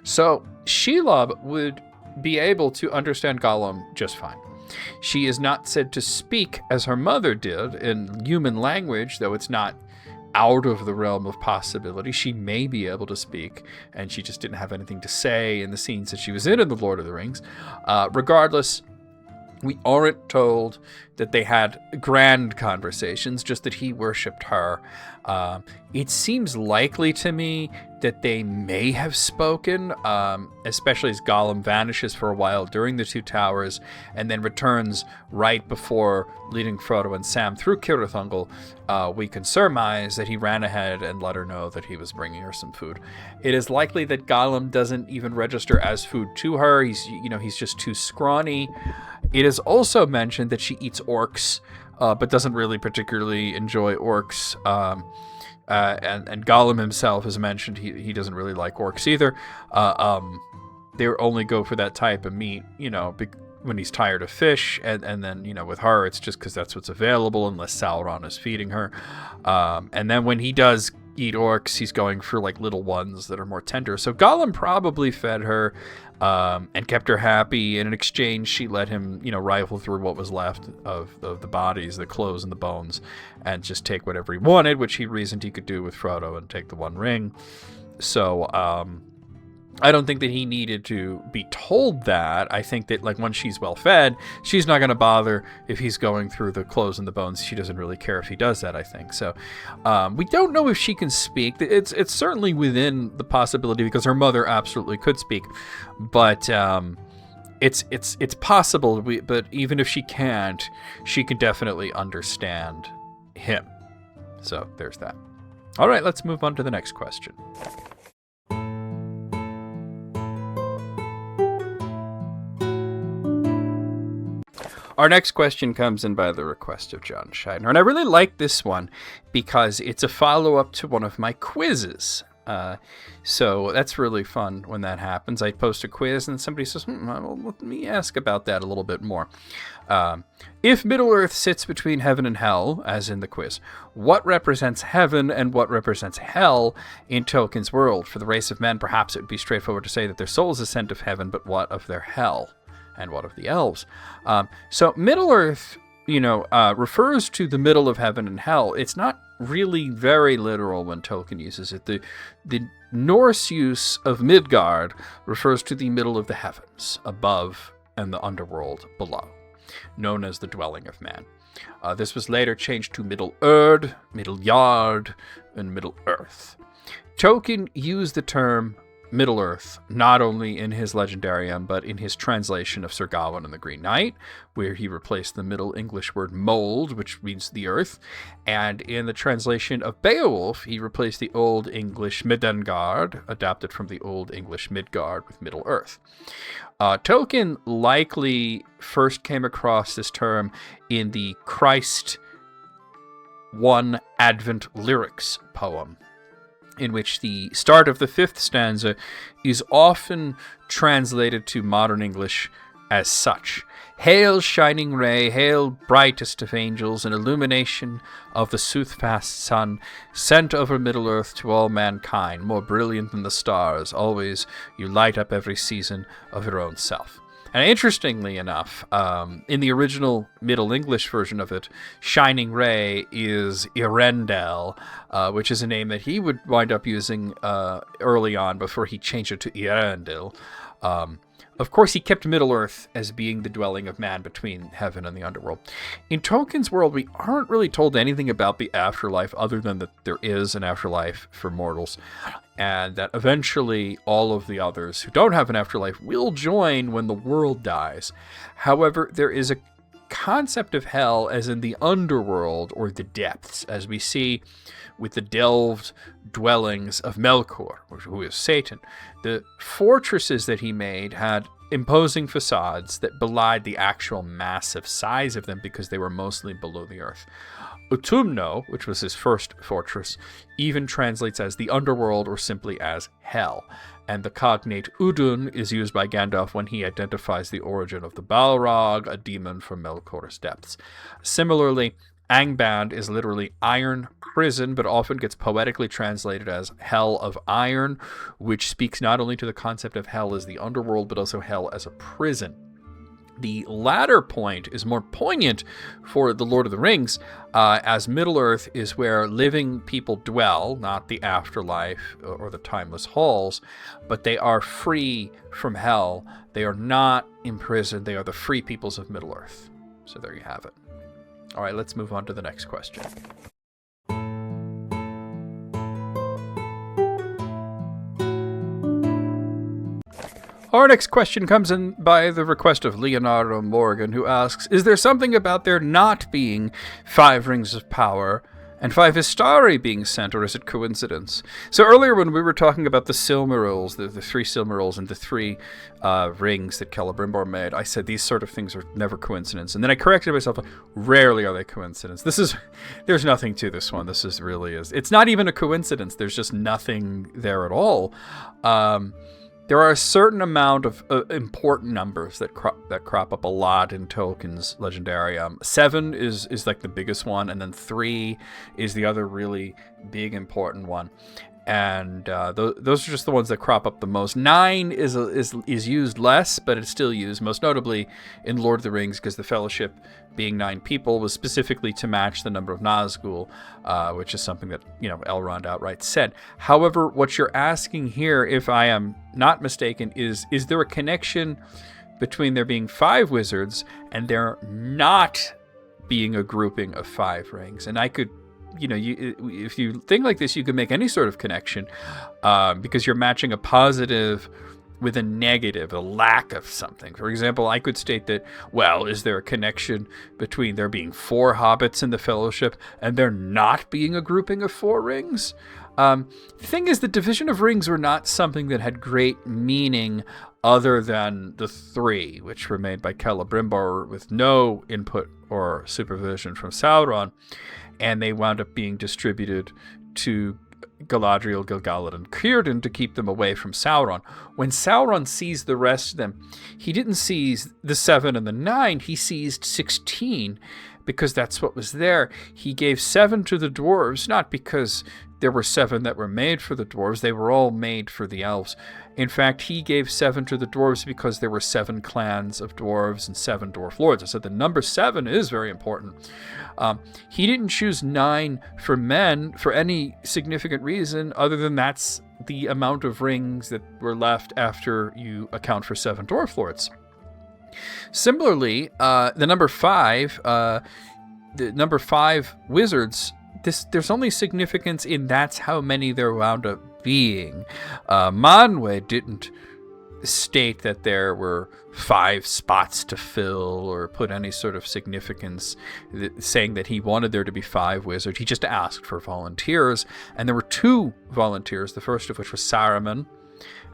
So Shelob would be able to understand Gollum just fine. She is not said to speak as her mother did in human language, though it's not out of the realm of possibility. She may be able to speak, and she just didn't have anything to say in the scenes that she was in The Lord of the Rings. Regardless, we aren't told that they had grand conversations, just that he worshipped her. It seems likely to me that they may have spoken, especially as Gollum vanishes for a while during the Two Towers and then returns right before leading Frodo and Sam through Cirith Ungol. We can surmise that he ran ahead and let her know that he was bringing her some food. It is likely that Gollum doesn't even register as food to her. He's just too scrawny. It is also mentioned that she eats orcs, but doesn't really particularly enjoy orcs. And Gollum himself is mentioned. He doesn't really like orcs either. They only go for that type of meat, when he's tired of fish. And then, with her, it's just because that's what's available, unless Sauron is feeding her. And then when he does eat orcs. He's going for like little ones that are more tender. So Gollum probably fed her and kept her happy. And in exchange, she let him, rifle through what was left of the bodies, the clothes and the bones, and just take whatever he wanted, which he reasoned he could do with Frodo and take the One Ring. So I don't think that he needed to be told that. I think that, like, once she's well fed, she's not going to bother if he's going through the clothes and the bones. She doesn't really care if he does that, I think. So we don't know if she can speak. It's certainly within the possibility, because her mother absolutely could speak. But it's possible. But even if she can't, she can definitely understand him. So there's that. All right, let's move on to the next question. Our next question comes in by the request of John Scheidner, and I really like this one because it's a follow-up to one of my quizzes. So that's really fun when that happens. I post a quiz and somebody says, well, let me ask about that a little bit more. If Middle-earth sits between heaven and hell, as in the quiz, what represents heaven and what represents hell in Tolkien's world? For the race of men, perhaps it would be straightforward to say that their souls ascend to heaven, but what of their hell? And what of the elves? So Middle-earth, refers to the middle of heaven and hell. It's not really very literal when Tolkien uses it. The Norse use of Midgard refers to the middle of the heavens, above, and the underworld below, known as the dwelling of man. This was later changed to Middle-Erde, Middle-Yard, and Middle-earth. Tolkien used the term Middle-earth not only in his Legendarium, but in his translation of Sir Gawain and the Green Knight, where he replaced the Middle English word mold, which means the earth, and in the translation of Beowulf, he replaced the Old English Midgard, adapted from the Old English Midgard, with Middle-earth. Tolkien likely first came across this term in the Christ One Advent Lyrics poem, in which the start of the 5th stanza is often translated to modern English as such. Hail, shining ray, hail, brightest of angels, an illumination of the soothfast sun, sent over Middle-earth to all mankind, more brilliant than the stars, always you light up every season of your own self. And interestingly enough, in the original Middle English version of it, Shining Ray is Irendel, which is a name that he would wind up using early on before he changed it to Irendil. Of course, he kept Middle-earth as being the dwelling of man between heaven and the underworld. In Tolkien's world, we aren't really told anything about the afterlife other than that there is an afterlife for mortals, and that eventually all of the others who don't have an afterlife will join when the world dies. However, there is a concept of hell as in the underworld or the depths, as we see with the delved dwellings of Melkor, who is Satan. The fortresses that he made had imposing facades that belied the actual massive size of them because they were mostly below the earth. Utumno, which was his first fortress, even translates as the underworld or simply as hell. And the cognate Udun is used by Gandalf when he identifies the origin of the Balrog, a demon from Melkor's depths. Similarly, Angband is literally iron prison, but often gets poetically translated as hell of iron, which speaks not only to the concept of hell as the underworld, but also hell as a prison. The latter point is more poignant for The Lord of the Rings, as Middle-earth is where living people dwell, not the afterlife or the timeless halls, but they are free from hell. They are not imprisoned. They are the free peoples of Middle-earth. So there you have it. All right, let's move on to the next question. Our next question comes in by the request of Leonardo Morgan, who asks, is there something about there not being 5 rings of power and 5 Istari being sent, or is it coincidence? So earlier when we were talking about the Silmarils, the 3 Silmarils and the 3 rings that Celebrimbor made, I said these sort of things are never coincidence. And then I corrected myself, rarely are they coincidence. There's nothing to this one. This is really is. It's not even a coincidence. There's just nothing there at all. there are a certain amount of important numbers that crop up a lot in Tolkien's Legendarium. 7 is like the biggest one, and then 3 is the other really big important one. And those are just the ones that crop up the most. 9 is used less, but it's still used, most notably in Lord of the Rings, because the Fellowship, being 9 people, was specifically to match the number of Nazgûl, which is something that Elrond outright said. However, what you're asking here, if I am not mistaken, is there a connection between there being 5 wizards and there not being a grouping of 5 rings? And I could. If you think like this, you can make any sort of connection because you're matching a positive with a negative, a lack of something. For example, I could state that, well, is there a connection between there being 4 hobbits in the Fellowship and there not being a grouping of 4 rings? The thing is, the division of rings were not something that had great meaning other than the 3, which were made by Celebrimbor with no input or supervision from Sauron. And they wound up being distributed to Galadriel, Gil-galad, and Círdan to keep them away from Sauron. When Sauron seized the rest of them, he didn't seize the 7 and the 9, he seized 16, because that's what was there. He gave 7 to the dwarves, not because there were 7 that were made for the dwarves, they were all made for the elves. In fact, he gave 7 to the dwarves because there were 7 clans of dwarves and 7 dwarf lords. I said the number 7 is very important. He didn't choose 9 for men for any significant reason other than that's the amount of rings that were left after you account for 7 dwarf lords. Similarly, the number 5 wizards, there's only significance in that's how many there wound up being. Manwë didn't state that there were 5 spots to fill or put any sort of significance saying that he wanted there to be 5 wizards. He just asked for volunteers, and there were 2 volunteers, the first of which was Saruman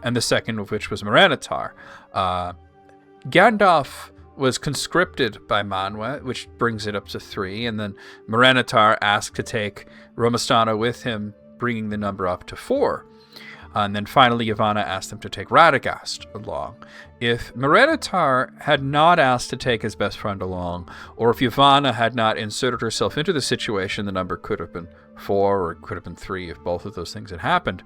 and the second of which was Moranitar. Gandalf was conscripted by Manwë, which brings it up to 3, and then Moranitar asked to take Romastana with him, bringing the number up to 4. And then finally, Yavanna asked him to take Radagast along. If Moranitar had not asked to take his best friend along, or if Yavanna had not inserted herself into the situation, the number could have been 4 or it could have been 3 if both of those things had happened.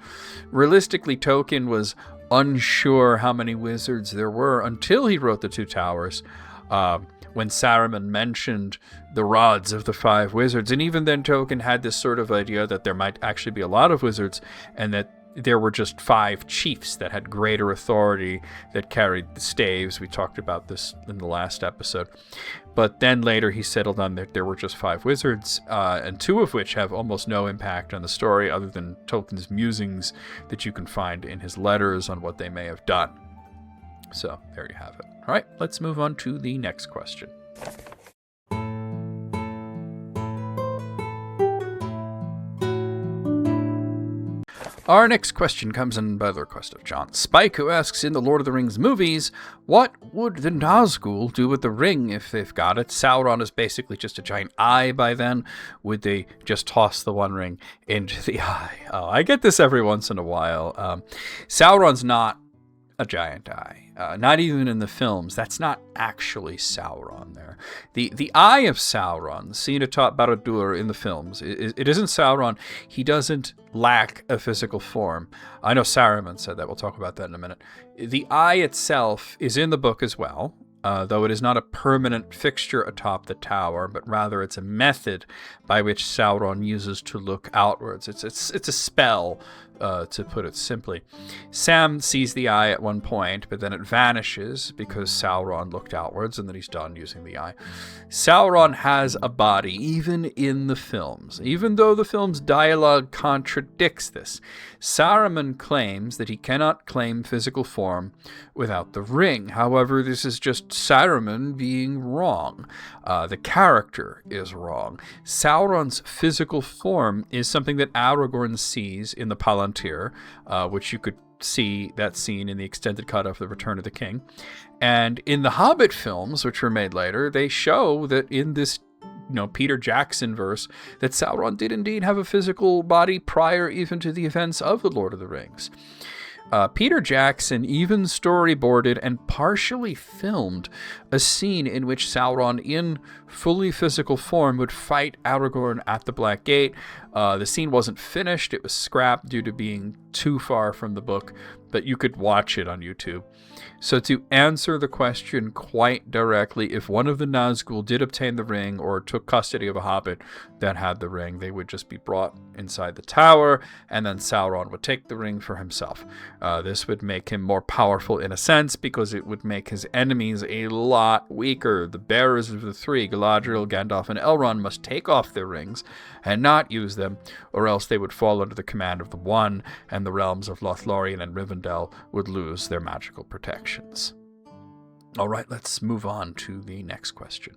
Realistically, Tolkien was unsure how many wizards there were until he wrote The Two Towers, when Saruman mentioned the rods of the 5 wizards. And even then, Tolkien had this sort of idea that there might actually be a lot of wizards and that there were just 5 chiefs that had greater authority that carried the staves. We talked about this in the last episode. But then later he settled on that there were just 5 wizards, and 2 of which have almost no impact on the story other than Tolkien's musings that you can find in his letters on what they may have done. So there you have it. All right, let's move on to the next question. Our next question comes in by the request of John Spike, who asks, in the Lord of the Rings movies, what would the Nazgûl do with the ring if they've got it? Sauron is basically just a giant eye by then. Would they just toss the one ring into the eye? Oh, I get this every once in a while. Sauron's not a giant eye. Not even in the films. That's not actually Sauron there. The eye of Sauron, seen atop Barad-dûr in the films, it isn't Sauron. He doesn't lack a physical form. I know Saruman said that. We'll talk about that in a minute. The eye itself is in the book as well, though it is not a permanent fixture atop the tower, but rather it's a method by which Sauron uses to look outwards. It's a spell, to put it simply. Sam sees the eye at one point, but then it vanishes because Sauron looked outwards and then he's done using the eye. Sauron has a body, even in the films. Even though the film's dialogue contradicts this, Saruman claims that he cannot claim physical form without the ring. However, this is just Saruman being wrong. The character is wrong. Sauron's physical form is something that Aragorn sees in the Palantir, which you could see that scene in the extended cut of The Return of the King. And in the Hobbit films, which were made later, they show that in this Peter Jackson verse, that Sauron did indeed have a physical body prior even to the events of The Lord of the Rings. Peter Jackson even storyboarded and partially filmed a scene in which Sauron, in fully physical form, would fight Aragorn at the Black Gate. The scene wasn't finished. It was scrapped due to being too far from the book, but you could watch it on YouTube. So to answer the question quite directly, if one of the Nazgûl did obtain the ring or took custody of a hobbit that had the ring, they would just be brought inside the tower, and then Sauron would take the ring for himself. This would make him more powerful in a sense, because it would make his enemies a lot weaker. The bearers of the three, Galadriel, Gandalf, and Elrond, must take off their rings and not use them, or else they would fall under the command of the One, and the realms of Lothlorien and Rivendell would lose their magical protections. All right, let's move on to the next question.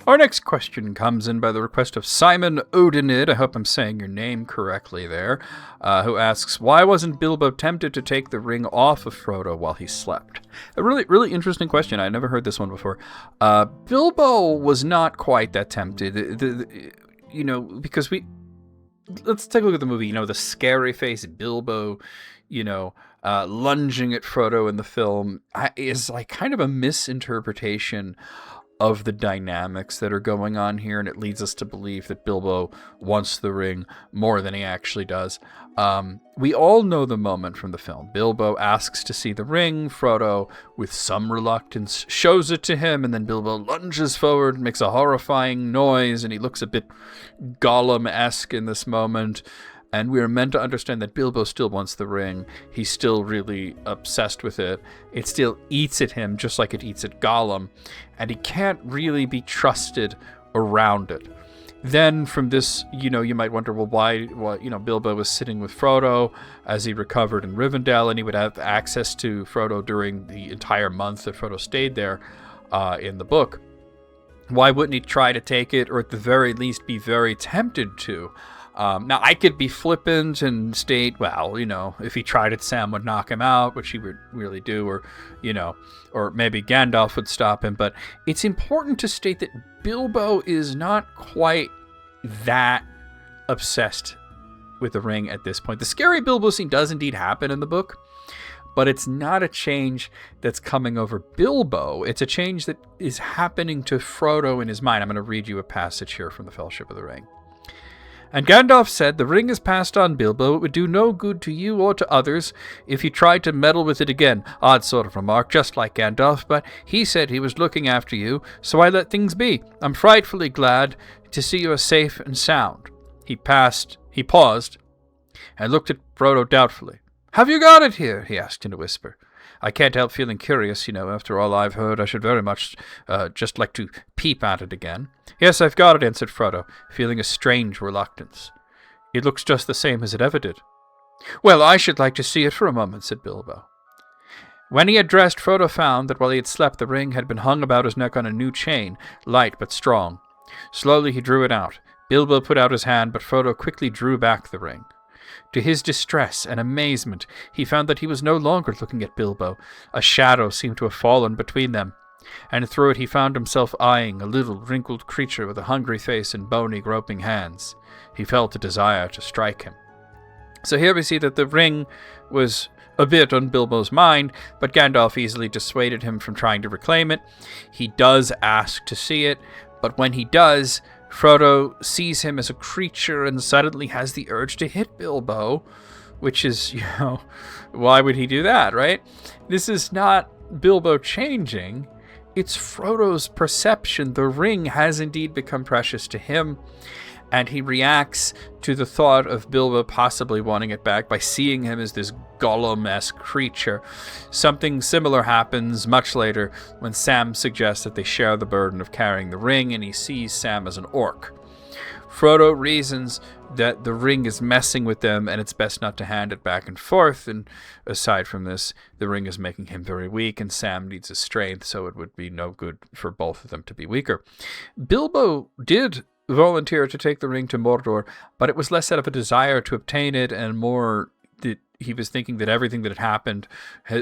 Our next question comes in by the request of Simon Odinid, I hope I'm saying your name correctly there, who asks, why wasn't Bilbo tempted to take the ring off of Frodo while he slept? A really, really interesting question. I never heard this one before. Bilbo was not quite that tempted, because let's take a look at the movie, the scary face Bilbo, lunging at Frodo in the film is like kind of a misinterpretation of the dynamics that are going on here, and it leads us to believe that Bilbo wants the ring more than he actually does. We all know the moment from the film. Bilbo asks to see the ring. Frodo, with some reluctance, shows it to him, and then Bilbo lunges forward, makes a horrifying noise, and he looks a bit Gollum-esque in this moment. And we are meant to understand that Bilbo still wants the ring. He's still really obsessed with it. It still eats at him just like it eats at Gollum. And he can't really be trusted around it. Then from this, you might wonder, well, why Bilbo was sitting with Frodo as he recovered in Rivendell, and he would have access to Frodo during the entire month that Frodo stayed there in the book. Why wouldn't he try to take it, or at the very least be very tempted to? Now, I could be flippant and state, well, if he tried it, Sam would knock him out, which he would really do, or maybe Gandalf would stop him. But it's important to state that Bilbo is not quite that obsessed with the ring at this point. The scary Bilbo scene does indeed happen in the book, but it's not a change that's coming over Bilbo. It's a change that is happening to Frodo in his mind. I'm going to read you a passage here from the Fellowship of the Ring. And Gandalf said, the ring is passed on, Bilbo. It would do no good to you or to others if you tried to meddle with it again. Odd sort of remark, just like Gandalf, but he said he was looking after you, so I let things be. I'm frightfully glad to see you are safe and sound. He paused, and looked at Frodo doubtfully. Have you got it here? He asked in a whisper. I can't help feeling curious, after all I've heard. I should very much just like to peep at it again. Yes, I've got it, answered Frodo, feeling a strange reluctance. It looks just the same as it ever did. Well, I should like to see it for a moment, said Bilbo. When he had dressed, Frodo found that while he had slept, the ring had been hung about his neck on a new chain, light but strong. Slowly he drew it out. Bilbo put out his hand, but Frodo quickly drew back the ring. To his distress and amazement, he found that he was no longer looking at Bilbo. A shadow seemed to have fallen between them, and through it he found himself eyeing a little wrinkled creature with a hungry face and bony, groping hands. He felt a desire to strike him. So here we see that the ring was a bit on Bilbo's mind, but Gandalf easily dissuaded him from trying to reclaim it. He does ask to see it, but when he does, Frodo sees him as a creature and suddenly has the urge to hit Bilbo, which is, why would he do that, right? This is not Bilbo changing. It's Frodo's perception. The ring has indeed become precious to him, and he reacts to the thought of Bilbo possibly wanting it back by seeing him as this Gollum-esque creature. Something similar happens much later when Sam suggests that they share the burden of carrying the ring, and he sees Sam as an orc. Frodo reasons that the ring is messing with them and it's best not to hand it back and forth, and aside from this, the ring is making him very weak and Sam needs his strength, so it would be no good for both of them to be weaker. Bilbo did volunteer to take the ring to Mordor, but it was less out of a desire to obtain it and more that he was thinking that everything that had happened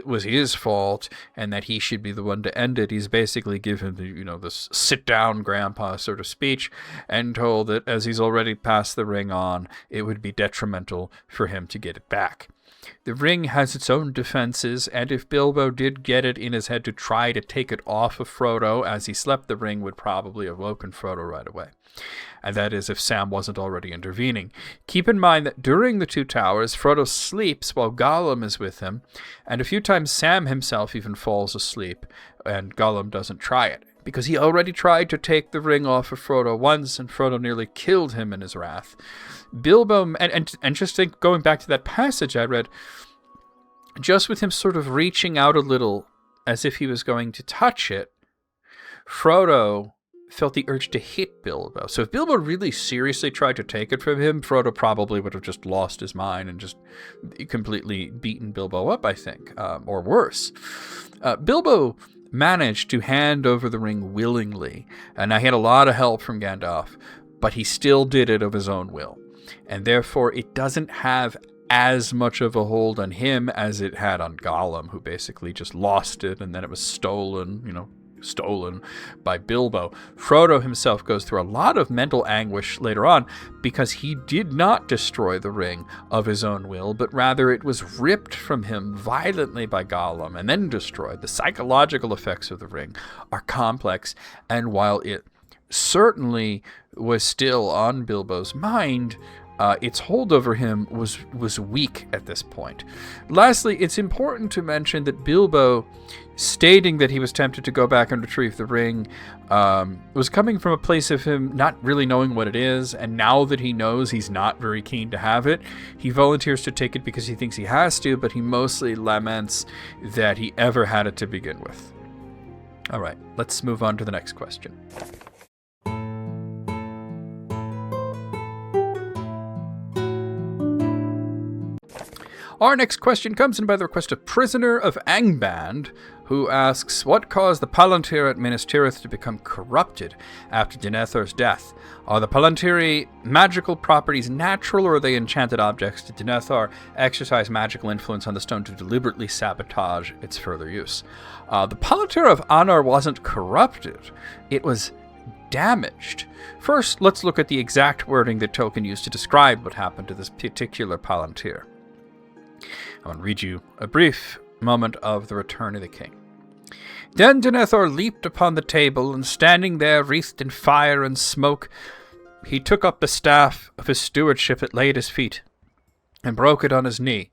was his fault and that he should be the one to end it. He's basically given this sit down grandpa sort of speech and told that as he's already passed the ring on, it would be detrimental for him to get it back. The ring has its own defenses, and if Bilbo did get it in his head to try to take it off of Frodo as he slept, the ring would probably have woken Frodo right away. And that is if Sam wasn't already intervening. Keep in mind that during the Two Towers, Frodo sleeps while Gollum is with him, and a few times Sam himself even falls asleep, and Gollum doesn't try it, because he already tried to take the ring off of Frodo once, and Frodo nearly killed him in his wrath. Bilbo, and just think, going back to that passage I read, just with him sort of reaching out a little as if he was going to touch it, Frodo felt the urge to hit Bilbo. So if Bilbo really seriously tried to take it from him, Frodo probably would have just lost his mind and just completely beaten Bilbo up, I think, or worse. Bilbo managed to hand over the ring willingly, and now he had a lot of help from Gandalf, but he still did it of his own will, and therefore it doesn't have as much of a hold on him as it had on Gollum, who basically just lost it, and then it was stolen by Bilbo. Frodo himself goes through a lot of mental anguish later on because he did not destroy the ring of his own will, but rather it was ripped from him violently by Gollum and then destroyed. The psychological effects of the ring are complex, and while it certainly was still on Bilbo's mind, its hold over him was weak at this point. Lastly, it's important to mention that Bilbo, stating that he was tempted to go back and retrieve the ring, was coming from a place of him not really knowing what it is, and now that he knows, he's not very keen to have it. He volunteers to take it because he thinks he has to, but he mostly laments that he ever had it to begin with. All right, let's move on to the next question. Our next question comes in by the request of Prisoner of Angband, who asks, what caused the Palantir at Minas Tirith to become corrupted after Denethor's death? Are the Palantiri magical properties natural, or are they enchanted objects? Did Denethor exercise magical influence on the stone to deliberately sabotage its further use? The Palantir of Anar wasn't corrupted. It was damaged. First, let's look at the exact wording that Tolkien used to describe what happened to this particular Palantir. I want to read you a brief moment of the Return of the King. Then Denethor leaped upon the table, and standing there wreathed in fire and smoke, he took up the staff of his stewardship that lay at his feet, and broke it on his knee.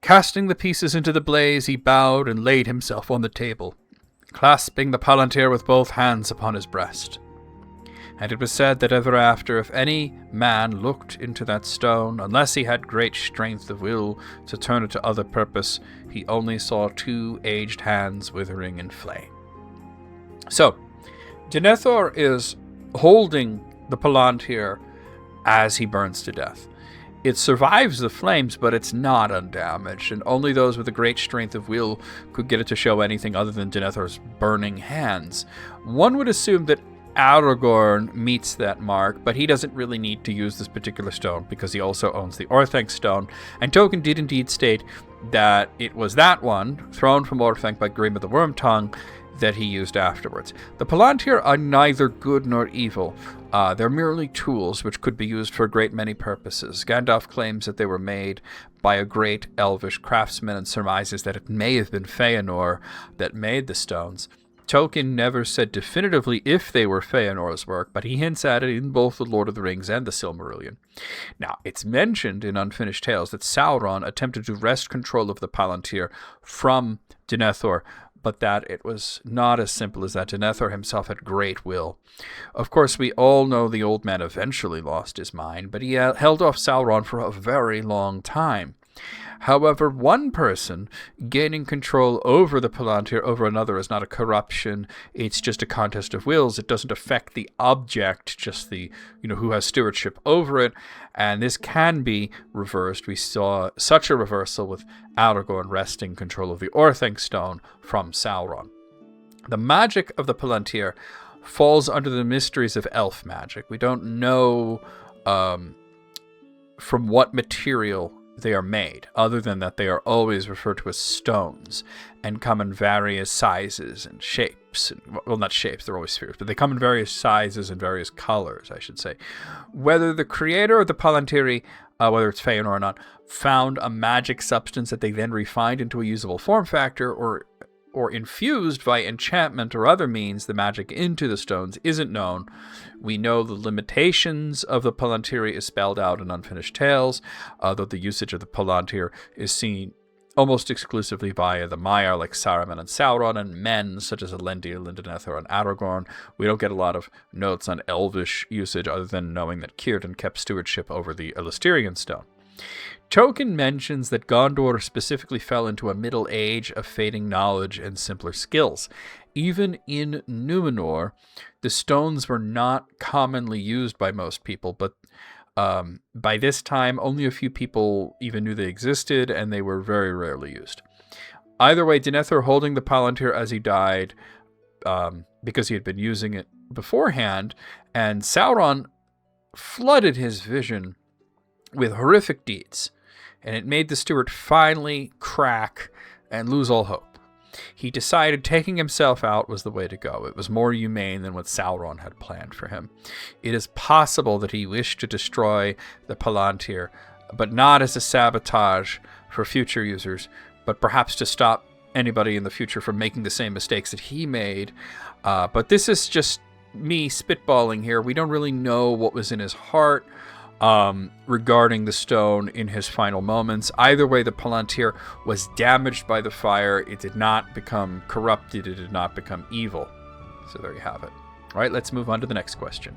Casting the pieces into the blaze, he bowed and laid himself on the table, clasping the Palantir with both hands upon his breast. And it was said that ever after, if any man looked into that stone, unless he had great strength of will to turn it to other purpose, he only saw two aged hands withering in flame. So, Denethor is holding the Palantir as he burns to death. It survives the flames, but it's not undamaged, and only those with a great strength of will could get it to show anything other than Denethor's burning hands. One would assume that Aragorn meets that mark, but he doesn't really need to use this particular stone because he also owns the Orthanc stone, and Tolkien did indeed state that it was that one, thrown from Orthanc by Grima the Wormtongue, that he used afterwards. The Palantir are neither good nor evil. They're merely tools which could be used for a great many purposes. Gandalf claims that they were made by a great elvish craftsman and surmises that it may have been Feanor that made the stones. Tolkien never said definitively if they were Feanor's work, but he hints at it in both The Lord of the Rings and the Silmarillion. Now, it's mentioned in Unfinished Tales that Sauron attempted to wrest control of the Palantir from Denethor, but that it was not as simple as that. Denethor himself had great will. Of course, we all know the old man eventually lost his mind, but he held off Sauron for a very long time. However, one person gaining control over the Palantir over another is not a corruption. It's just a contest of wills. It doesn't affect the object, just the, who has stewardship over it. And this can be reversed. We saw such a reversal with Aragorn wresting control of the Orthanc stone from Sauron. The magic of the Palantir falls under the mysteries of elf magic. We don't know from what material they are made, other than that they are always referred to as stones and come in various sizes and shapes. Well, not shapes, they're always spheres, but they come in various sizes and various colors, I should say. Whether the creator of the Palantiri, whether it's Feanor or not, found a magic substance that they then refined into a usable form factor, or infused by enchantment or other means the magic into the stones isn't known. We know the limitations of the Palantiri is spelled out in Unfinished Tales, though the usage of the Palantir is seen almost exclusively via the Maiar like Saruman and Sauron, and men such as Elendil and Denethor and Aragorn. We don't get a lot of notes on Elvish usage other than knowing that Círdan kept stewardship over the Elistirian stone. Tolkien mentions that Gondor specifically fell into a middle age of fading knowledge and simpler skills. Even in Númenor, the stones were not commonly used by most people, but by this time, only a few people even knew they existed, and they were very rarely used. Either way, Denethor holding the Palantir as he died, because he had been using it beforehand, and Sauron flooded his vision with horrific deeds, and it made the steward finally crack and lose all hope. He decided taking himself out was the way to go. It was more humane than what Sauron had planned for him. It is possible that he wished to destroy the Palantir, but not as a sabotage for future users, but perhaps to stop anybody in the future from making the same mistakes that he made. But this is just me spitballing here. We don't really know what was in his heart regarding the stone in his final moments. Either way, the Palantir was damaged by the fire. It did not become corrupted. It did not become evil. So there you have it. All right, let's move on to the next question.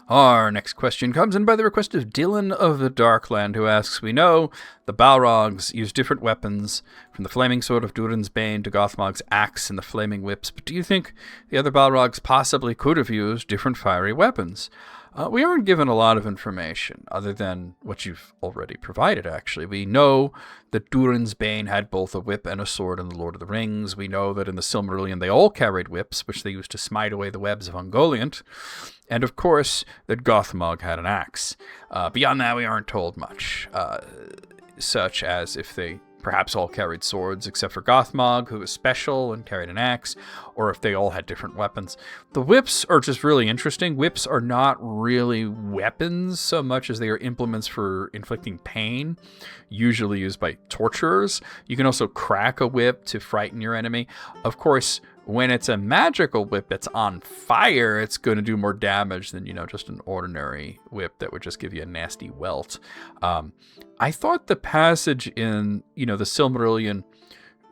Our next question comes in by the request of Dylan of the Darkland, who asks, we know the Balrogs use different weapons, from the flaming sword of Durin's Bane to Gothmog's axe and the flaming whips, but do you think the other Balrogs possibly could have used different fiery weapons? We aren't given a lot of information, other than what you've already provided, actually. We know that Durin's Bane had both a whip and a sword in The Lord of the Rings. We know that in the Silmarillion they all carried whips, which they used to smite away the webs of Ungoliant. And of course, that Gothmog had an axe. Beyond that, we aren't told much, such as if they perhaps all carried swords except for Gothmog, who was special and carried an axe, or if they all had different weapons. The whips are just really interesting. Whips are not really weapons so much as they are implements for inflicting pain, usually used by torturers. You can also crack a whip to frighten your enemy. Of course, when it's a magical whip that's on fire, it's going to do more damage than, just an ordinary whip that would just give you a nasty welt. I thought the passage in, the Silmarillion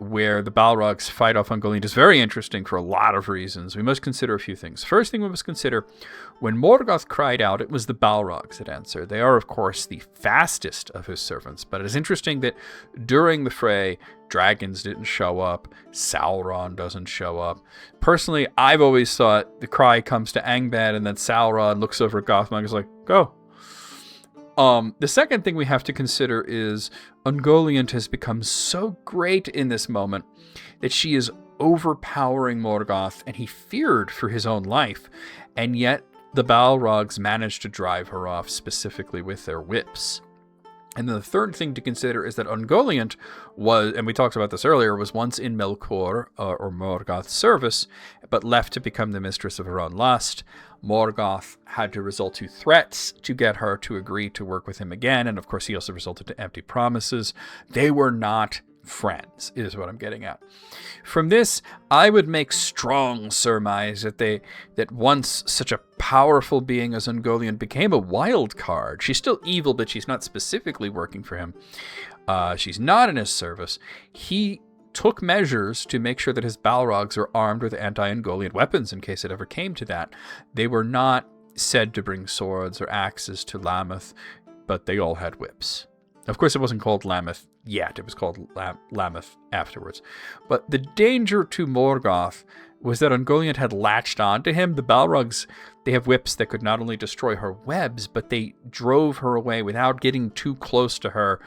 where the Balrogs fight off Ungoliant is very interesting for a lot of reasons. We must consider a few things. First thing we must consider, when Morgoth cried out, it was the Balrogs that answered. They are, of course, the fastest of his servants, but it is interesting that during the fray, dragons didn't show up, Sauron doesn't show up. Personally, I've always thought the cry comes to Angband, and then Sauron looks over at Gothmog and is like, go. The second thing we have to consider is Ungoliant has become so great in this moment that she is overpowering Morgoth, and he feared for his own life, and yet the Balrogs managed to drive her off specifically with their whips. And then the third thing to consider is that Ungoliant was, and we talked about this earlier, was once in Melkor, or Morgoth's service, but left to become the mistress of her own lust. Morgoth had to resort to threats to get her to agree to work with him again, and of course he also resorted to empty promises. They were not friends, is what I'm getting at. From this, I would make strong surmise that once such a powerful being as Ungoliant became a wild card. She's still evil, but she's not specifically working for him. She's not in his service. He took measures to make sure that his Balrogs are armed with anti-Ungoliant weapons in case it ever came to that. They were not said to bring swords or axes to Lambeth, but they all had whips. Of course, it wasn't called Lambeth yet. It was called Lambeth afterwards. But the danger to Morgoth was that Ungoliant had latched on to him. The Balrogs, they have whips that could not only destroy her webs, but they drove her away without getting too close to her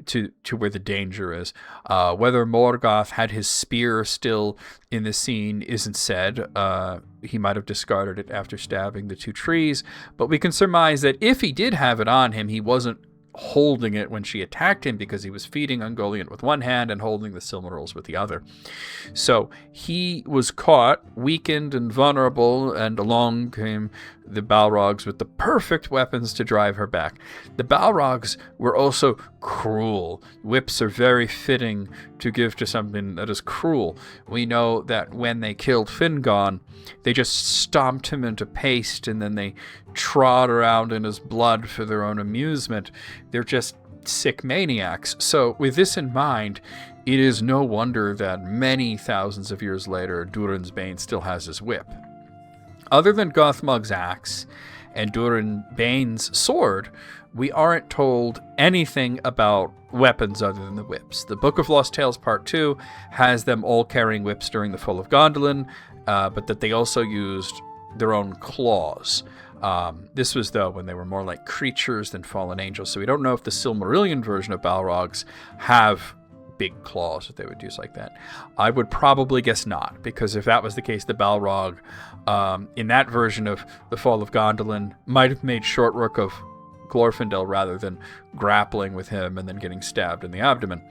to where the danger is. Whether Morgoth had his spear still in the scene isn't said. he might have discarded it after stabbing the 2 trees, but we can surmise that if he did have it on him, he wasn't holding it when she attacked him, because he was feeding Ungoliant with one hand and holding the Silmarils with the other. So he was caught, weakened and vulnerable, and along came the Balrogs with the perfect weapons to drive her back. The Balrogs were also cruel. Whips are very fitting to give to something that is cruel. We know that when they killed Fingon, they just stomped him into paste, and then they trod around in his blood for their own amusement. They're just sick maniacs. So with this in mind, it is no wonder that many thousands of years later, Durin's Bane still has his whip. Other than Gothmog's axe and Durin Bane's sword, we aren't told anything about weapons other than the whips. The Book of Lost Tales Part 2 has them all carrying whips during the Fall of Gondolin, but that they also used their own claws. This was, though, when they were more like creatures than fallen angels, so we don't know if the Silmarillion version of Balrogs have big claws that they would use like that. I would probably guess not, because if that was the case, the Balrog in that version of the Fall of Gondolin might have made short work of Glorfindel rather than grappling with him and then getting stabbed in the abdomen.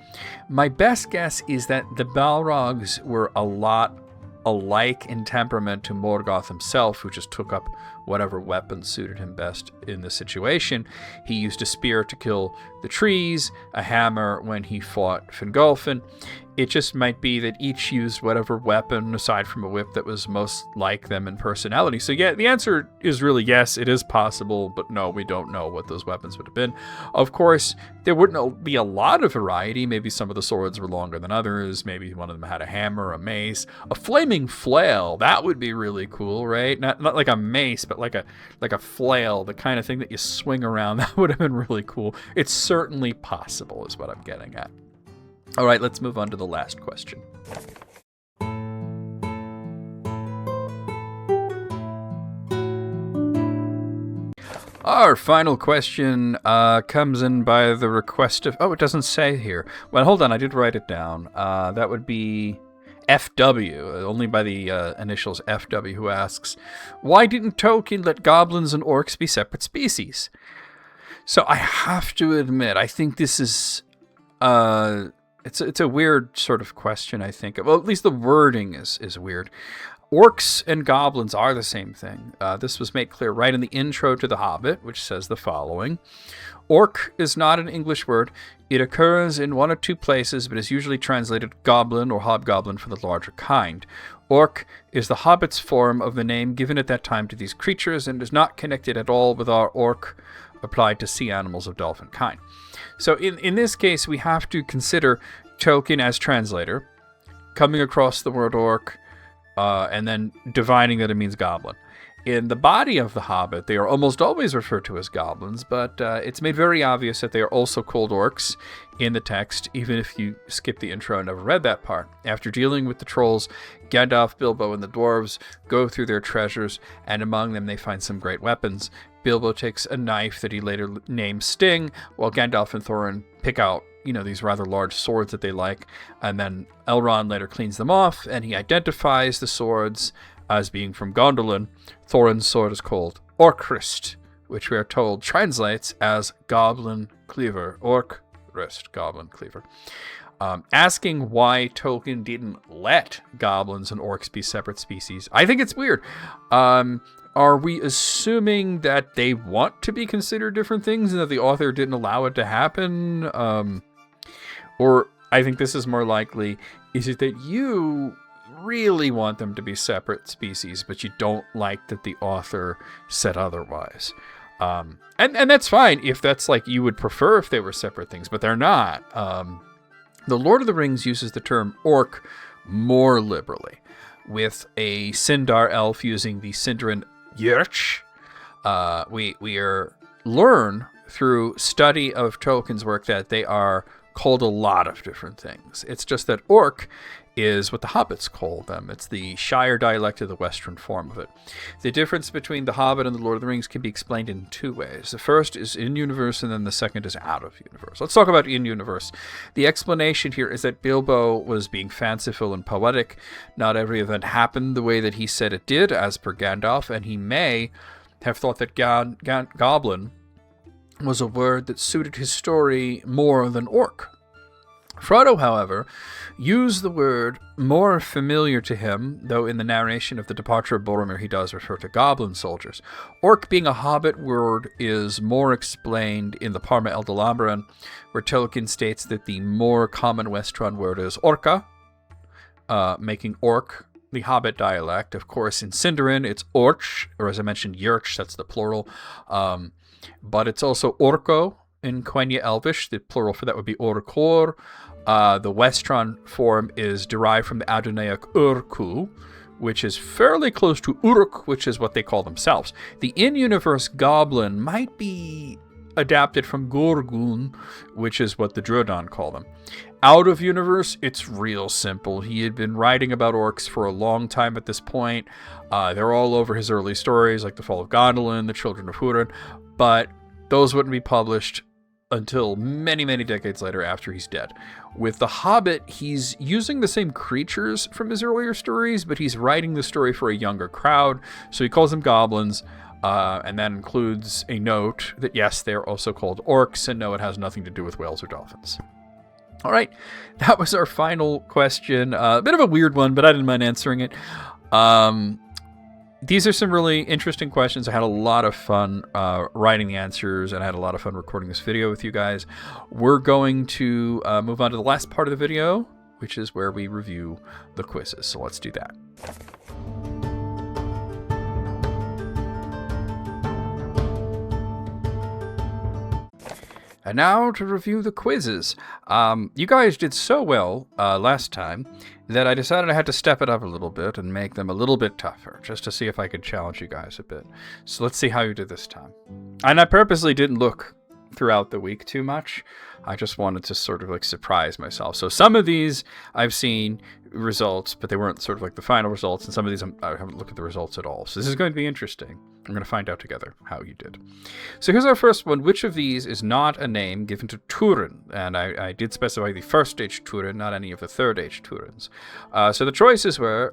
My best guess is that the Balrogs were a lot alike in temperament to Morgoth himself, who just took up whatever weapon suited him best in the situation. He used a spear to kill the trees, a hammer when he fought Fingolfin. It just might be that each used whatever weapon, aside from a whip, that was most like them in personality. So yeah, the answer is really yes, it is possible, but no, we don't know what those weapons would have been. Of course, there wouldn't be a lot of variety. Maybe some of the swords were longer than others. Maybe one of them had a hammer, a mace, a flaming flail. That would be really cool, right? Not like a mace, but like a flail, the kind of thing that you swing around. That would have been really cool. It's certainly possible, is what I'm getting at. All right, let's move on to the last question. Our final question comes in by the request of... Oh, it doesn't say here. Well, hold on, I did write it down. That would be FW, only by the initials FW, who asks, why didn't Tolkien let goblins and orcs be separate species? So I have to admit, I think this is... It's a weird sort of question, I think. Well, at least the wording is weird. Orcs and goblins are the same thing. This was made clear right in the intro to The Hobbit, which says the following. Orc is not an English word. It occurs in one or two places, but is usually translated goblin or hobgoblin for the larger kind. Orc is the Hobbit's form of the name given at that time to these creatures, and is not connected at all with our orc applied to sea animals of dolphin kind. So in this case, we have to consider Tolkien as translator, coming across the word orc, and then divining that it means goblin. In the body of The Hobbit, they are almost always referred to as goblins, but it's made very obvious that they are also called orcs in the text, even if you skip the intro and never read that part. After dealing with the trolls, Gandalf, Bilbo, and the dwarves go through their treasures, and among them they find some great weapons. Bilbo takes a knife that he later names Sting, while Gandalf and Thorin pick out, these rather large swords that they like, and then Elrond later cleans them off, and he identifies the swords as being from Gondolin. Thorin's sword is called Orcrist, which we are told translates as Goblin Cleaver. Orcrist, Goblin Cleaver. Asking why Tolkien didn't let goblins and orcs be separate species, I think it's weird. Are we assuming that they want to be considered different things and that the author didn't allow it to happen? Or I think this is more likely, is it that you really want them to be separate species, but you don't like that the author said otherwise? And that's fine if that's like you would prefer if they were separate things, but they're not. The Lord of the Rings uses the term orc more liberally, with a Sindar elf using the Sindarin Yurch. We learn through study of Tolkien's work that they are called a lot of different things. It's just that orc is what the hobbits call them. It's the Shire dialect of the western form of it. The difference between the Hobbit and the Lord of the Rings can be explained in two ways. The first is in-universe, and then the second is out-of-universe. Let's talk about in-universe. The explanation here is that Bilbo was being fanciful and poetic. Not every event happened the way that he said it did, as per Gandalf, and he may have thought that goblin was a word that suited his story more than orc. Frodo, however, used the word more familiar to him, though in the narration of the departure of Boromir he does refer to goblin soldiers. Orc being a hobbit word is more explained in the Parma Eldalambran, where Tolkien states that the more common Westron word is orca, making orc the hobbit dialect. Of course, in Sindarin it's orch, or as I mentioned, yurch, that's the plural, but it's also orco in Quenya Elvish. The plural for that would be orcor. The Westron form is derived from the Adonaic urku, which is fairly close to uruk, which is what they call themselves. The in-universe goblin might be adapted from gorgun, which is what the Druidon call them. Out of universe, it's real simple. He had been writing about orcs for a long time at this point. They're all over his early stories, like the Fall of Gondolin, the Children of Húrin, but those wouldn't be published until many, many decades later after he's dead. With The Hobbit, he's using the same creatures from his earlier stories, but he's writing the story for a younger crowd, so he calls them goblins, and that includes a note that, yes, they're also called orcs, and no, it has nothing to do with whales or dolphins. All right, that was our final question. A bit of a weird one, but I didn't mind answering it. These are some really interesting questions. I had a lot of fun writing the answers, and I had a lot of fun recording this video with you guys. We're going to move on to the last part of the video, which is where we review the quizzes. So let's do that. And now to review the quizzes. You guys did so well last time that I decided I had to step it up a little bit and make them a little bit tougher, just to see if I could challenge you guys a bit. So let's see how you did this time. And I purposely didn't look throughout the week too much. I just wanted to sort of like surprise myself. So some of these I've seen results, but they weren't sort of like the final results, and some of these I haven't looked at the results at all. So this is going to be interesting. I'm going to find out together how you did. So here's our first one. Which of these is not a name given to Túrin? And I did specify the first age Túrin, not any of the third age Túrins. So the choices were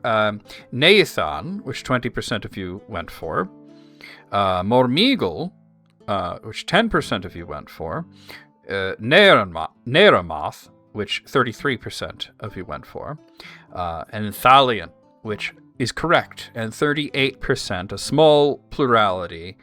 Neithan, which 20% of you went for, Mormigel, which 10% of you went for, Neramath, which 33% of you went for, and Thalion, which is correct, and 38%, a small plurality,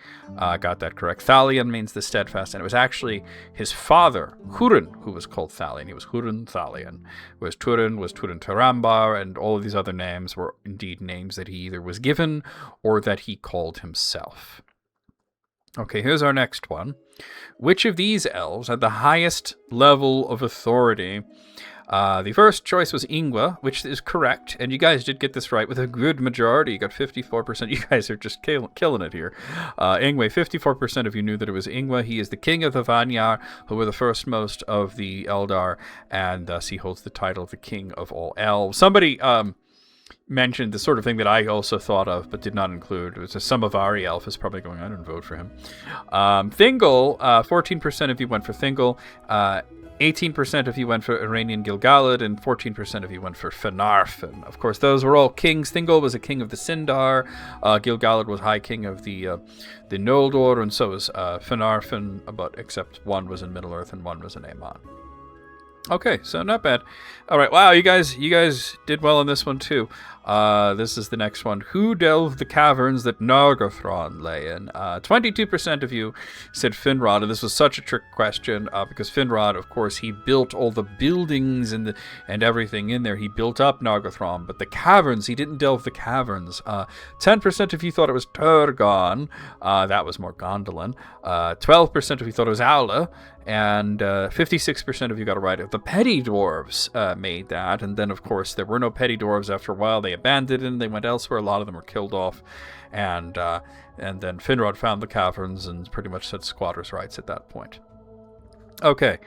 got that correct. Thalion means the steadfast, and it was actually his father, Húrin, who was called Thalion. He was Húrin Thalion, whereas Túrin was Túrin Turambar, and all of these other names were indeed names that he either was given or that he called himself. Okay, here's our next one. Which of these elves had the highest level of authority? The first choice was Ingva, which is correct, and you guys did get this right with a good majority. You got 54%. You guys are just killing it here. Ingve, 54% of you knew that it was Ingva. He is the king of the Vanyar, who were the first most of the Eldar, and thus he holds the title of the king of all elves. Somebody mentioned the sort of thing that I also thought of but did not include. It was a Samavari elf is probably going, I didn't vote for him. Thingol, 14% of you went for Thingol, 18% of you went for Iranian Gil-galad, and 14% of you went for Finarfin. Of course, those were all kings. Thingol was a king of the Sindar, Gil-galad was high king of the Noldor, and so was Finarfin, but except one was in Middle-earth and one was in Aemon. Okay, so not bad. All right, wow, you guys did well on this one too. This is the next one. Who delved the caverns that Nargothrond lay in? 22% of you said Finrod, and this was such a trick question because Finrod, of course, he built all the buildings and everything in there. He built up Nargothrond, but the caverns, he didn't delve the caverns. 10% of you thought it was Turgon. That was more Gondolin. 12% of you thought it was Aula. And 56% of you got it right. The petty dwarves made that, and then of course there were no petty dwarves after a while. They abandoned it and they went elsewhere. A lot of them were killed off, and then Finrod found the caverns and pretty much said squatters' rights at that point. Okay,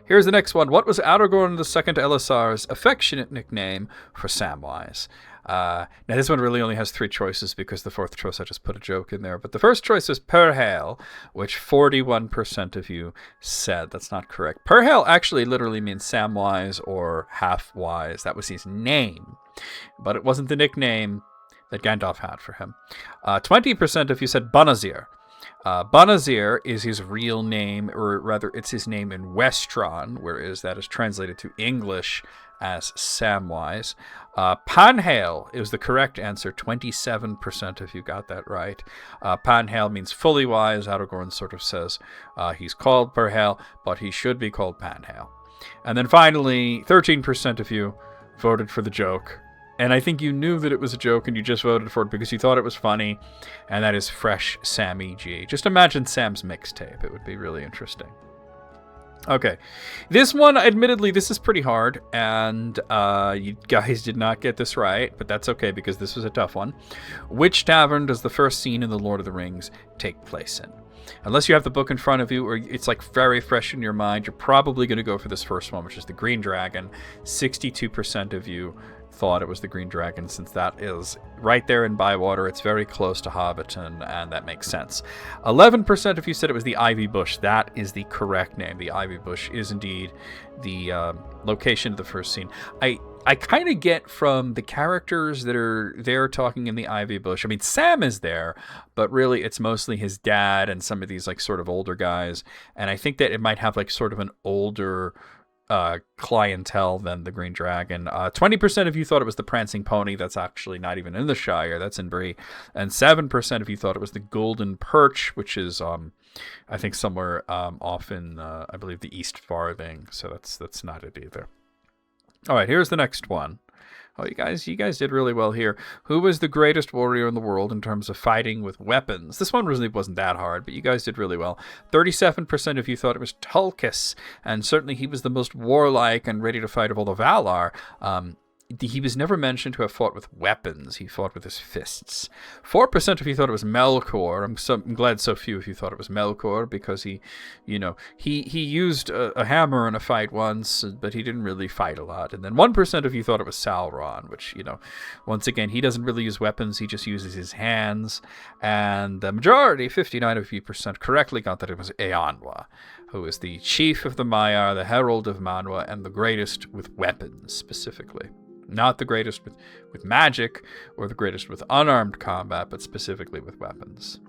Here's the next one. What was Aragorn II Elisar's affectionate nickname for Samwise? Now, this one really only has 3 choices because the 4th choice I just put a joke in there. But the first choice is Perhale, which 41% of you said. That's not correct. Perhale actually literally means Samwise or half-wise. That was his name. But it wasn't the nickname that Gandalf had for him. 20% of you said Banazir. Banazir is his real name, or rather it's his name in Westron, whereas that is translated to English as Samwise. Panhale is the correct answer. 27% of you got that right. Panhale means fully wise. Aragorn sort of says he's called Perhale, but he should be called Panhale. And then finally, 13% of you voted for the joke. And I think you knew that it was a joke and you just voted for it because you thought it was funny. And that is Fresh Sammy G. Just imagine Sam's mixtape. It would be really interesting. Okay. This one, admittedly, this is pretty hard. And you guys did not get this right. But that's okay because this was a tough one. Which tavern does the first scene in The Lord of the Rings take place in? Unless you have the book in front of you or it's like very fresh in your mind, you're probably going to go for this first one, which is the Green Dragon. 62% of you thought it was the Green Dragon, since that is right there in Bywater. It's very close to Hobbiton, and that makes sense. 11% of you said it was the Ivy Bush. That is the correct name. The Ivy Bush is indeed the location of the first scene. I kind of get from the characters that are there talking in the Ivy Bush. I mean, Sam is there, but really it's mostly his dad and some of these like sort of older guys. And I think that it might have like sort of an older clientele than the Green Dragon. 20% of you thought it was the Prancing Pony. That's actually not even in the Shire. That's in Bree. And 7% of you thought it was the Golden Perch, which is I think somewhere off in I believe the East Farthing. So that's not it either. All right, here's the next one. Oh, you guys did really well here. Who was the greatest warrior in the world in terms of fighting with weapons? This one really wasn't that hard, but you guys did really well. 37% of you thought it was Tulkas, and certainly he was the most warlike and ready to fight of all the Valar. He was never mentioned to have fought with weapons. He fought with his fists. 4% of you thought it was Melkor. I'm glad so few of you thought it was Melkor, because he used a hammer in a fight once, but he didn't really fight a lot. And then 1% of you thought it was Sauron, which, once again, he doesn't really use weapons. He just uses his hands. And the majority, 59% correctly got that it was Eanwa, who is the chief of the Maiar, the herald of Manwë, and the greatest with weapons specifically. Not the greatest with magic or the greatest with unarmed combat, but specifically with weapons.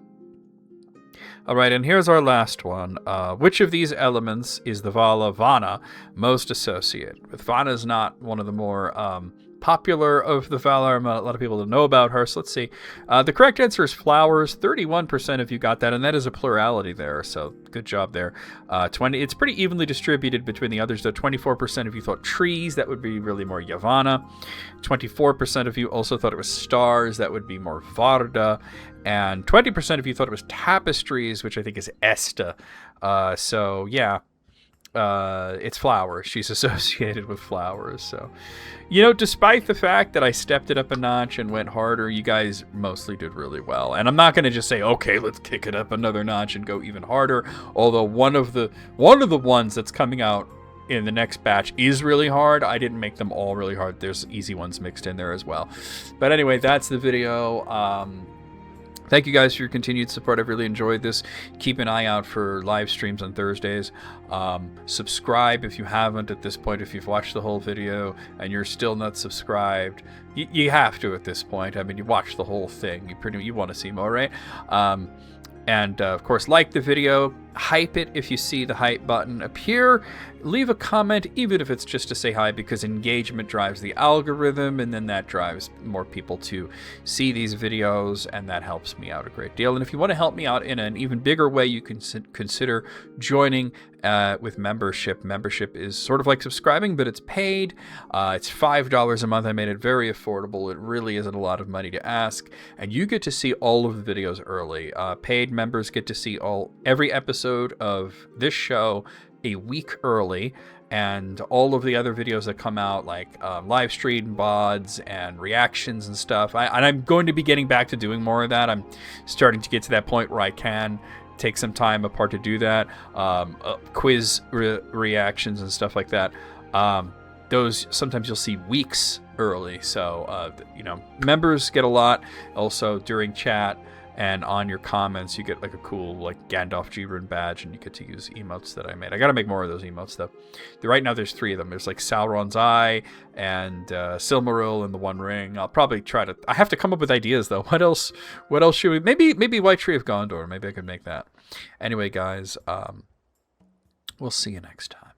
All right, and here's our last one. Which of these elements is the Vala Vana most associated with? Vana is not one of the more popular of the Valar. A lot of people don't know about her, so let's see. The correct answer is flowers. 31% of you got that, and that is a plurality there, so good job there. 20. It's pretty evenly distributed between the others, though. 24% of you thought trees. That would be really more Yavanna. 24% of you also thought it was stars. That would be more Varda. And 20% of you thought it was tapestries, which I think is Esta. So, yeah. It's flowers. She's associated with flowers. So, despite the fact that I stepped it up a notch and went harder, you guys mostly did really well. And I'm not going to just say, okay, let's kick it up another notch and go even harder. Although one of the ones that's coming out in the next batch is really hard. I didn't make them all really hard. There's easy ones mixed in there as well. But anyway, that's the video. Thank you guys for your continued support. I've really enjoyed this. Keep an eye out for live streams on Thursdays. Subscribe if you haven't at this point. If you've watched the whole video and you're still not subscribed, you have to at this point. I mean, you watched the whole thing. You want to see more, right? And of course, like the video, hype it if you see the hype button appear. Leave a comment, even if it's just to say hi, because engagement drives the algorithm, and then that drives more people to see these videos, and that helps me out a great deal. And if you want to help me out in an even bigger way, you can consider joining with membership. Membership is sort of like subscribing, but it's paid. It's $5 a month. I made it very affordable. It really isn't a lot of money to ask, and you get to see all of the videos early. Paid members get to see every episode of this show a week early, and all of the other videos that come out, like live stream VODs and reactions and stuff. And I'm going to be getting back to doing more of that. I'm starting to get to that point where I can take some time apart to do that. Quiz reactions and stuff like that. Those sometimes you'll see weeks early. So, members get a lot. Also, during chat and on your comments, you get like a cool like Gandalf G-Rune badge, and you get to use emotes that I made. I got to make more of those emotes though. Right now, there's 3 of them. There's like Sauron's Eye and Silmaril and the One Ring. I'll probably try to. I have to come up with ideas though. What else? What else should we? Maybe White Tree of Gondor. Maybe I could make that. Anyway, guys, we'll see you next time.